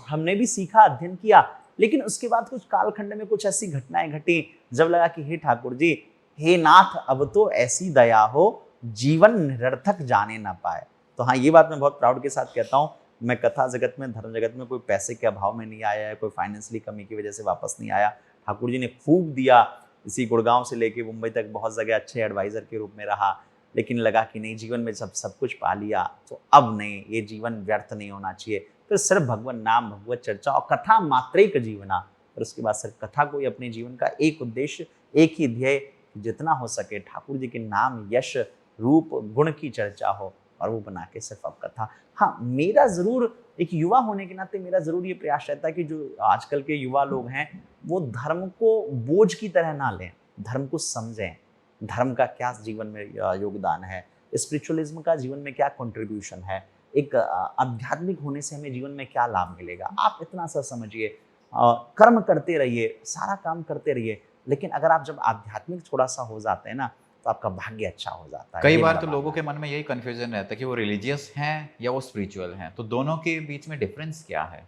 हमने भी सीखा, अध्ययन किया, लेकिन उसके बाद कुछ कालखंड में कुछ ऐसी घटनाएं घटी जब लगा कि हे ठाकुर जी, हे नाथ, अब तो ऐसी दया हो जीवन निरर्थक जाने ना पाए। तो हाँ, ये बात मैं बहुत प्राउड के साथ कहता हूँ, मैं कथा जगत में, धर्म जगत में कोई पैसे के अभाव में नहीं आया है, कोई फाइनेंशियली कमी की वजह से वापस नहीं आया। ठाकुर जी ने खूब दिया, इसी गुड़गांव से लेके मुंबई तक बहुत जगह अच्छे एडवाइजर के रूप में रहा, लेकिन लगा कि नहीं, जीवन में सब कुछ पा लिया तो अब नहीं, ये जीवन व्यर्थ नहीं होना चाहिए। फिर सिर्फ भगवान नाम, भगवत चर्चा और कथा मात्रेक जीवना। फिर उसके बाद सिर्फ कथा को ही अपने जीवन का एक उद्देश्य, एक ही ध्येय, जितना हो सके ठाकुर जी के नाम, यश, रूप, गुण की चर्चा हो, और वो बना के सिर्फ अब कथा। हाँ, मेरा जरूर एक युवा होने के नाते मेरा जरूर ये प्रयास रहता है कि जो आजकल के युवा लोग हैं वो धर्म को बोझ की तरह ना लें, धर्म को समझें, धर्म का क्या जीवन में योगदान है, स्पिरिचुअलिज्म का जीवन में क्या कंट्रीब्यूशन है, एक आध्यात्मिक होने से हमें जीवन में क्या लाभ मिलेगा। आप इतना सा समझिए, कर्म करते रहिए, सारा काम करते रहिए, लेकिन अगर आप जब आध्यात्मिक थोड़ा सा हो जाते हैं ना, तो आपका भाग्य अच्छा हो जाता है। कई बार तो लोगों के मन में यही कंफ्यूजन रहता है कि वो रिलीजियस हैं या वो स्पिरिचुअल हैं, तो दोनों के बीच में डिफरेंस क्या है?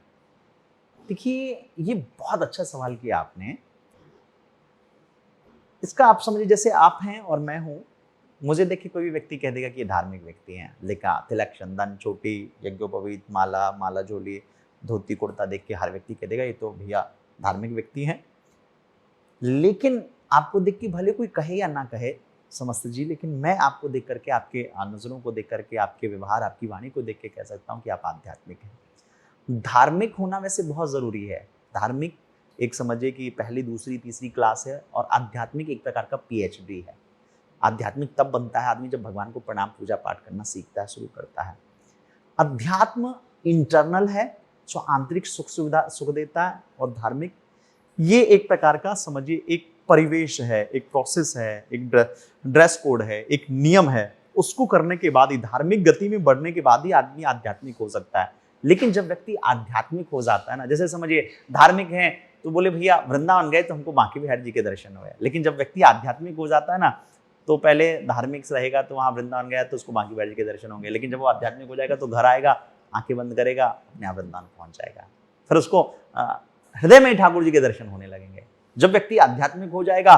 देखिए, ये बहुत अच्छा सवाल किया आपने। इसका आप समझिए, जैसे आप हैं और मैं हूं, मुझे देख के कोई भी व्यक्ति कह देगा कि ये धार्मिक व्यक्ति हैं, लिखा, तिलक, चंदन, चोटी, यज्ञोपवीत, माला झोली, धोती कुर्ता देख के हर व्यक्ति कह देगा ये तो भैया धार्मिक व्यक्ति हैं। लेकिन आपको देख के भले कोई कहे या ना कहे समस्त जी, लेकिन मैं आपको देख करके, आपके नजरों को देख करके, आपके व्यवहार, आपकी वाणी को देख के कह सकता हूँ कि आप आध्यात्मिक हैं। धार्मिक होना वैसे बहुत जरूरी है। धार्मिक एक समझिए कि पहली, दूसरी, तीसरी क्लास है, और आध्यात्मिक एक प्रकार का PhD है। आध्यात्मिक तब बनता है आदमी जब भगवान को प्रणाम, पूजा पाठ करना सीखता है, शुरू करता है। अध्यात्म इंटरनल है, जो आंतरिक सुख सुविधा, सुख देता है, और धार्मिक ये एक प्रकार का समझिए एक परिवेश है, एक प्रोसेस है, एक ड्रेस कोड है, एक नियम है। उसको करने के बाद ही, धार्मिक गति में बढ़ने के बाद ही आदमी आध्यात्मिक हो सकता है। लेकिन जब व्यक्ति आध्यात्मिक हो जाता है ना, जैसे समझिए धार्मिक है तो बोले भैया वृंदावन गए तो हमको बांके बिहारी जी के दर्शन हुए, लेकिन जब व्यक्ति आध्यात्मिक हो जाता है ना, तो पहले धार्मिक से रहेगा तो वहाँ वृंदावन गया तो उसको बांके बिहारी जी के दर्शन होंगे, लेकिन जब वो आध्यात्मिक हो जाएगा तो घर आएगा, आंखें बंद करेगा, अपने आप वृंदावन पहुंच जाएगा, फिर उसको हृदय में ठाकुर जी के दर्शन होने लगेंगे। जब व्यक्ति आध्यात्मिक हो जाएगा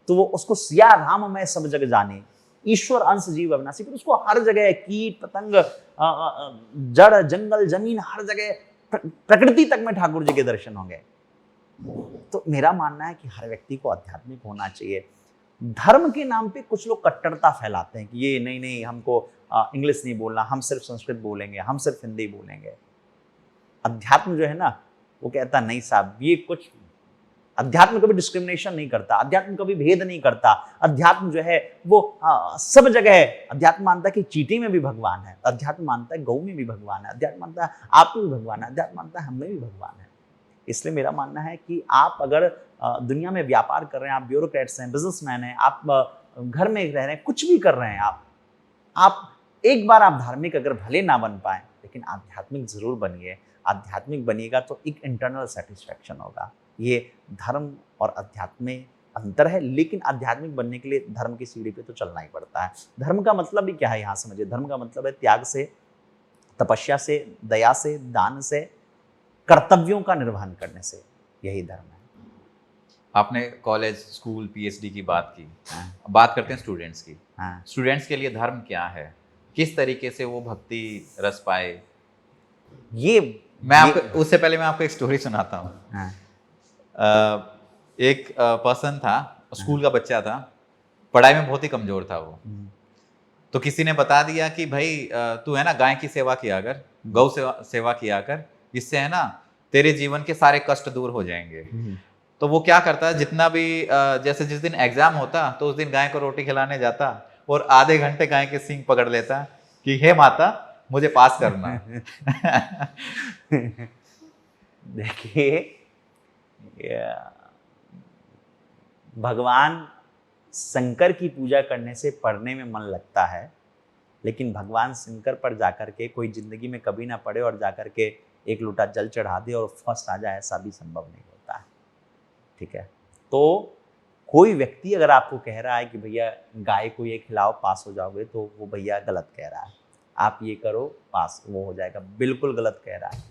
तो वो उसको सिया राम मैं सब जग जाने, ईश्वर अंश जीव अविनाशी, फिर उसको हर जगह कीट पतंग, जड़, जंगल, जमीन, हर जगह, प्रकृति तक में ठाकुर जी के दर्शन होंगे। तो मेरा मानना है कि हर व्यक्ति को आध्यात्मिक होना चाहिए। धर्म के नाम पे कुछ लोग कट्टरता फैलाते हैं कि ये नहीं, हमको इंग्लिश नहीं बोलना, हम सिर्फ संस्कृत बोलेंगे, हम सिर्फ हिंदी बोलेंगे। अध्यात्म जो है ना, वो कहता नहीं साहब, ये कुछ, अध्यात्म कभी डिस्क्रिमिनेशन नहीं करता, अध्यात्म कभी भेद नहीं करता। अध्यात्म जो है वो सब जगह है। अध्यात्म मानता है कि चींटी में भी भगवान है, अध्यात्म मानता है गौ में भी भगवान है, अध्यात्म मानता है आप में भी भगवान है, अध्यात्म मानता है हम में भी भगवान है। इसलिए मेरा मानना है कि आप अगर दुनिया में व्यापार कर रहे हैं, आप ब्यूरोक्रेट्स हैं, बिजनेसमैन हैं, आप घर में रह रहे हैं, कुछ भी कर रहे हैं, आप एक बार आप धार्मिक अगर भले ना बन पाए, लेकिन आध्यात्मिक जरूर बनिए। आध्यात्मिक बनिएगा तो एक इंटरनल सेटिस्फैक्शन होगा। ये धर्म और अध्यात्म में अंतर है, लेकिन आध्यात्मिक बनने के लिए धर्म की सीढ़ी पे तो चलना ही पड़ता है। धर्म का मतलब भी क्या है यहाँ समझिए, धर्म का मतलब है त्याग से, तपस्या से, दया से, दान से, कर्तव्यों का निर्वहन करने से, यही धर्म है। आपने कॉलेज, स्कूल, PhD की बात की, बात करते हैं स्टूडेंट्स की। स्टूडेंट्स के लिए धर्म क्या है, किस तरीके से वो भक्ति रस पाए? उससे पहले मैं आपको एक स्टोरी सुनाता हूँ। एक पर्सन था, स्कूल का बच्चा था, पढ़ाई में बहुत ही कमजोर था वो। तो किसी ने बता दिया कि भाई तू है ना गाय की सेवा किया कर, गौ सेवा किया कर, इससे है ना तेरे जीवन के सारे कष्ट दूर हो जाएंगे। तो वो क्या करता है, जितना भी जैसे जिस दिन एग्जाम होता तो उस दिन गाय को रोटी खिलाने जाता और आधे घंटे गाय के सींग पकड़ लेता कि हे माता मुझे पास करना है। देखिए, भगवान शंकर की पूजा करने से पढ़ने में मन लगता है, लेकिन भगवान शंकर पर जाकर के कोई जिंदगी में कभी ना पढ़े और जाकर के एक लोटा जल चढ़ा दे और फर्स्ट आ जाए, ऐसा भी संभव नहीं होता है। ठीक है, तो कोई व्यक्ति अगर आपको कह रहा है कि भैया गाय को ये खिलाओ पास हो जाओगे, तो वो भैया गलत कह रहा है। आप ये करो पास वो हो जाएगा, बिल्कुल गलत कह रहा है।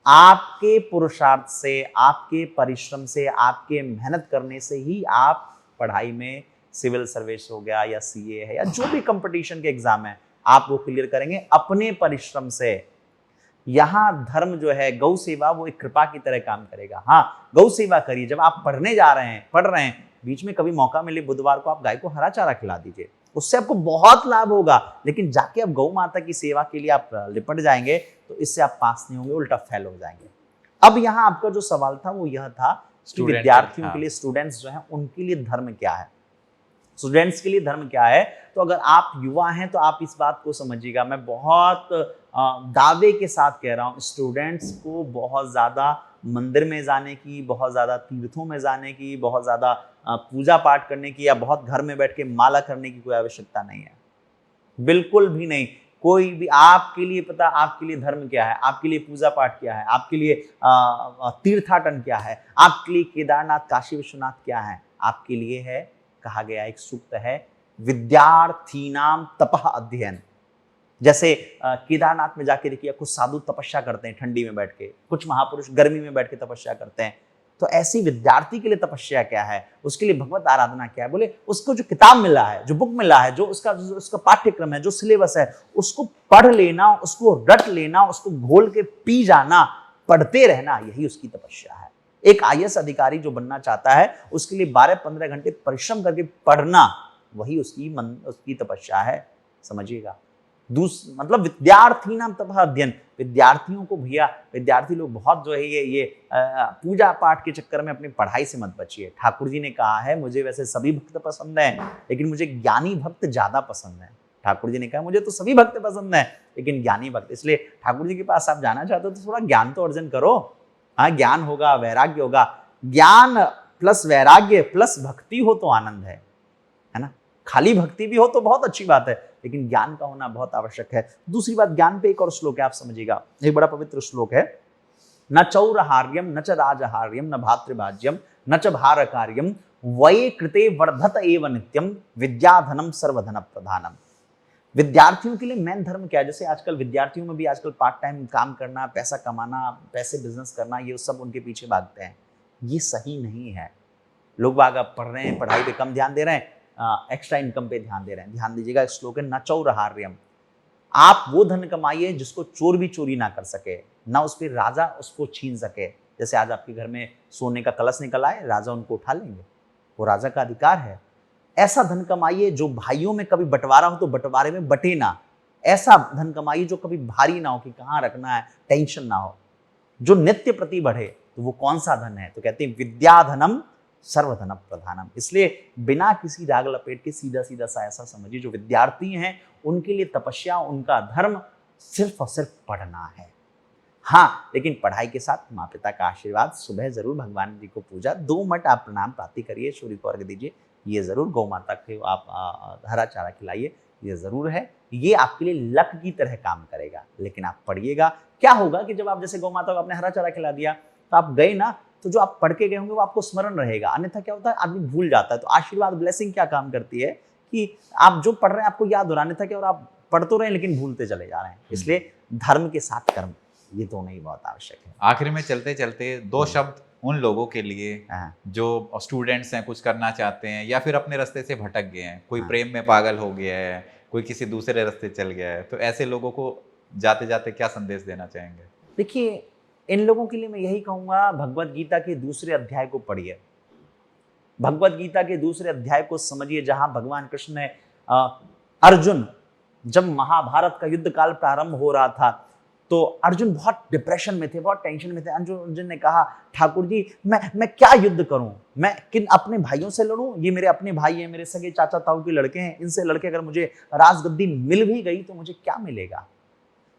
आपके पुरुषार्थ से, आपके परिश्रम से, आपके मेहनत करने से ही आप पढ़ाई में सिविल सर्विस हो गया या सीए है या जो भी कंपटीशन के एग्जाम है आप वो क्लियर करेंगे अपने परिश्रम से। यहां धर्म जो है, गौ सेवा, वो एक कृपा की तरह काम करेगा। हाँ, गौ सेवा करिए। जब आप पढ़ने जा रहे हैं, पढ़ रहे हैं, बीच में कभी मौका मिले बुधवार को आप गाय को हरा चारा खिला दीजिए, उससे आपको बहुत लाभ होगा। लेकिन जाके अब गौ माता की सेवा के लिए आप लिपट जाएंगे तो इससे आप पास नहीं होंगे, उल्टा फेल हो जाएंगे। अब यहाँ आपका जो सवाल था वो यह था कि विद्यार्थियों के लिए, स्टूडेंट्स जो हैं, उनके लिए धर्म क्या है, स्टूडेंट्स के लिए धर्म क्या है। तो अगर आप युवा हैं तो आप इस बात को समझिएगा, मैं बहुत दावे के साथ कह रहा हूँ, स्टूडेंट्स को बहुत ज़्यादा मंदिर में जाने की, बहुत ज़्यादा तीर्थों में जाने की, बहुत ज़्यादा पूजा पाठ करने की या बहुत घर में बैठ के माला करने की कोई आवश्यकता नहीं है, बिल्कुल भी नहीं। कोई भी आपके लिए पता, आपके लिए धर्म क्या है, आपके लिए पूजा पाठ क्या है, आपके लिए तीर्थाटन क्या है, आपके लिए केदारनाथ काशी विश्वनाथ क्या है, आपके लिए है, कहा गया एक सूक्त है, विद्यार्थीनाम तपः अध्ययन। जैसे केदारनाथ में जाके देखिए, कुछ साधु तपस्या करते हैं ठंडी में बैठ के, कुछ महापुरुष गर्मी में बैठ के तपस्या करते हैं। तो ऐसी विद्यार्थी के लिए तपस्या क्या है, उसके लिए भगवत आराधना क्या है? बोले उसको जो किताब मिला है, जो बुक मिला है, जो उसका पाठ्यक्रम है, जो सिलेबस है, उसको पढ़ लेना, उसको रट लेना, उसको घोल के पी जाना, पढ़ते रहना, यही उसकी तपस्या है। एक आईएएस अधिकारी जो बनना चाहता है, उसके लिए 12-15 घंटे परिश्रम करके पढ़ना, वही उसकी तपस्या है, समझिएगा। मतलब विद्यार्थी नाम तपः अध्ययन। विद्यार्थियों को भैया, विद्यार्थी लोग बहुत जो है ये पूजा पाठ के चक्कर में अपनी पढ़ाई से मत बचिए। ठाकुर जी ने कहा है, मुझे वैसे सभी भक्त पसंद हैं, लेकिन मुझे ज्ञानी भक्त ज्यादा पसंद है। ठाकुर जी ने कहा मुझे तो सभी भक्त पसंद है, लेकिन ज्ञानी भक्त। इसलिए ठाकुर जी के पास आप जाना चाहते हो तो थोड़ा ज्ञान तो अर्जन करो। हाँ, ज्ञान होगा, वैराग्य होगा। ज्ञान प्लस वैराग्य प्लस भक्ति हो तो आनंद है ना। खाली भक्ति भी हो तो बहुत अच्छी बात है, लेकिन ज्ञान का होना बहुत आवश्यक है। दूसरी बात, ज्ञान पे एक और श्लोक है, आप समझिएगा, एक बड़ा पवित्र श्लोक है। न चौरहार्यम न च राजहार्यम न भातृभाज्यम न च भार कार्यम वये कृते वर्धत एव नित्यम विद्याधनम सर्वधन प्रधानम। विद्यार्थियों के लिए मेन धर्म क्या है? जैसे आजकल विद्यार्थियों में भी आजकल पार्ट टाइम काम करना, पैसा कमाना, पैसे बिजनेस करना, ये सब उनके पीछे भागते हैं। ये सही नहीं है। लोग बाग अब पढ़ रहे हैं, पढ़ाई पे कम ध्यान दे रहे हैं, एक्स्ट्रा इनकम पे ध्यान दे रहे हैं। ध्यान दीजिएगा, श्लोक है न चौरहार्यम। आप वो धन कमाइए जिसको चोर भी चोरी ना कर सके, ना उस पर राजा उसको छीन सके। जैसे आज आपके घर में सोने का कलश निकल आए, राजा उनको उठा लेंगे, वो राजा का अधिकार है। ऐसा धन कमाइए जो भाइयों में कभी बंटवारा हो तो बंटवारे में बटे ना। ऐसा धन कमाइए जो कभी भारी ना हो कि कहाँ रखना है, टेंशन ना हो, जो नित्य प्रति बढ़े। तो वो कौन सा धन है? तो कहते हैं विद्याधनम सर्वधन प्रधानम। इसलिए बिना किसी राग लपेट के सीधा सीधा सा ऐसा समझिए, जो विद्यार्थी हैं उनके लिए तपस्या, उनका धर्म सिर्फ और सिर्फ पढ़ना है। हाँ, लेकिन पढ़ाई के साथ माँ पिता का आशीर्वाद, सुबह जरूर भगवान जी को पूजा, 2 मिनट आप प्रणाम प्राप्ति करिए, सूर्य को अर्घ्य दीजिए, ये जरूर गौ माता को आप हरा चारा खिलाइए, ये जरूर है। ये आपके लिए लक की तरह काम करेगा। लेकिन आप पढ़िएगा, क्या होगा कि जब आप जैसे गौ माता को आपने हरा चारा खिला दिया तो आप गए ना, तो जो आप पढ़ के गए होंगे वो आपको स्मरण रहेगा। अन्यथा क्या होता है, आदमी भूल जाता है। तो आशीर्वाद, ब्लेसिंग क्या काम करती है कि आप जो पढ़ रहे हैं आपको याद हो रहा है, अन्यथा क्या, और आप पढ़ तो रहे हैं लेकिन भूलते चले जा रहे हैं। इसलिए धर्म के साथ कर्म, ये दोनों ही बहुत आवश्यक है। आखिर में चलते चलते 2 शब्द उन लोगों के लिए जो स्टूडेंट्स हैं, कुछ करना चाहते हैं या फिर अपने रास्ते से भटक गए हैं, कोई प्रेम में पागल हो गया है, कोई किसी दूसरे रास्ते चल गया है, तो ऐसे लोगों को जाते जाते क्या संदेश देना चाहेंगे? देखिए, इन लोगों के लिए मैं यही कहूँगा, भगवत गीता के 2 अध्याय को पढ़िए। भगवत गीता के दूसरे अध्याय को समझिए, जहां भगवान कृष्ण ने अर्जुन, जब महाभारत का युद्ध काल प्रारंभ हो रहा था तो अर्जुन बहुत डिप्रेशन में थे, बहुत टेंशन में थे। अर्जुन ने कहा, ठाकुर जी मैं क्या युद्ध करूं, मैं किन अपने भाइयों से लड़ूं, ये मेरे अपने भाई हैं, मेरे सगे चाचा ताऊ के लड़के हैं, इनसे लड़के अगर मुझे राजगद्दी मिल भी गई तो मुझे क्या मिलेगा।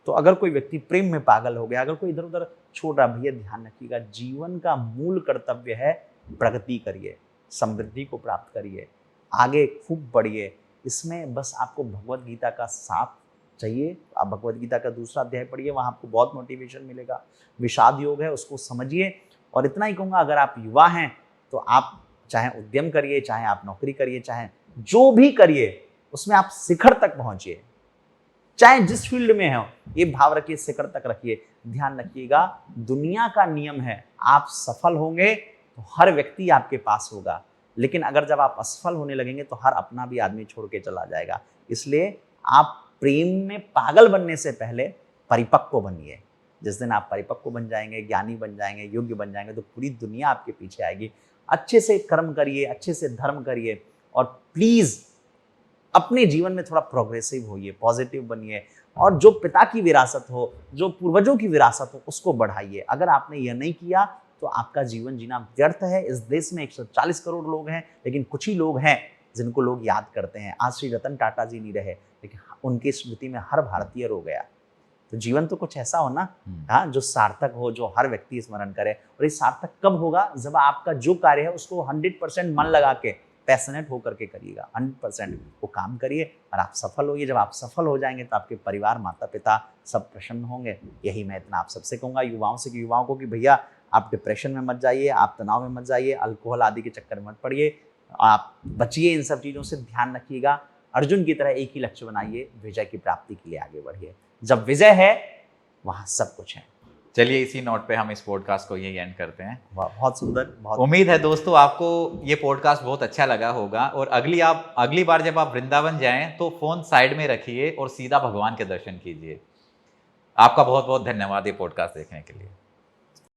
तो अगर कोई व्यक्ति प्रेम में पागल हो गया, अगर कोई इधर उधर छोड़ रहा, भैया ध्यान रखिएगा, जीवन का मूल कर्तव्य है प्रगति करिए, समृद्धि को प्राप्त करिए, आगे खूब बढ़िए। इसमें बस आपको भगवत गीता का साथ चाहिए। आप भगवत गीता का दूसरा अध्याय पढ़िए, वहां आपको बहुत मोटिवेशन मिलेगा। विषाद योग है, उसको समझिए। और इतना ही कहूंगा, अगर आप युवा हैं तो आप चाहे उद्यम करिए, चाहे आप नौकरी करिए, चाहे जो भी करिए उसमें आप शिखर तक पहुंचिए, चाहे जिस फील्ड में हो, ये भाव रखिए, शिखर तक रखिए। ध्यान रखिएगा, दुनिया का नियम है, आप सफल होंगे तो हर व्यक्ति आपके पास होगा, लेकिन अगर जब आप असफल होने लगेंगे तो हर अपना भी आदमी छोड़ के चला जाएगा। इसलिए आप प्रेम में पागल बनने से पहले परिपक्व बनिए। जिस दिन आप परिपक्व बन जाएंगे, ज्ञानी बन जाएंगे, योग्य बन जाएंगे, तो पूरी दुनिया आपके पीछे आएगी। अच्छे से कर्म करिए, अच्छे से धर्म करिए, और प्लीज अपने जीवन में थोड़ा प्रोग्रेसिव होइए, पॉजिटिव बनिए, और जो पिता की विरासत हो, जो पूर्वजों की विरासत हो, उसको बढ़ाइए। अगर आपने यह नहीं किया तो आपका जीवन जीना व्यर्थ है। इस देश में 140 करोड़ लोग हैं, लेकिन कुछ ही लोग हैं जिनको लोग याद करते हैं। आज श्री रतन टाटा जी नहीं रहे, लेकिन उनकी स्मृति में हर भारतीय रो गया। तो जीवन तो कुछ ऐसा हो ना, हाँ, जो सार्थक हो, जो हर व्यक्ति स्मरण करे। और ये सार्थक कब होगा? जब आपका जो कार्य है उसको 100% मन लगा के, पैशनेट होकर के करिएगा। 100% वो काम करिए और आप सफल होइए। जब आप सफल हो जाएंगे तो आपके परिवार, माता पिता सब प्रसन्न होंगे। यही मैं इतना आप सबसे कहूँगा, युवाओं को कि भैया आप डिप्रेशन में मत जाइए, आप तनाव में मत जाइए, अल्कोहल आदि के चक्कर में मत पड़िए, आप बचिए इन सब चीज़ों से। ध्यान रखिएगा, अर्जुन की तरह एक ही लक्ष्य बनाइए, विजय की प्राप्ति के लिए आगे बढ़िए। जब विजय है वहाँ सब कुछ है। चलिए, इसी नोट पे हम इस पॉडकास्ट को यही एंड करते हैं। बहुत सुंदर, बहुत उम्मीद है दोस्तों आपको ये पॉडकास्ट बहुत अच्छा लगा होगा। और अगली बार जब आप वृंदावन जाएं तो फोन साइड में रखिए और सीधा भगवान के दर्शन कीजिए। आपका बहुत बहुत धन्यवाद ये पॉडकास्ट देखने के लिए।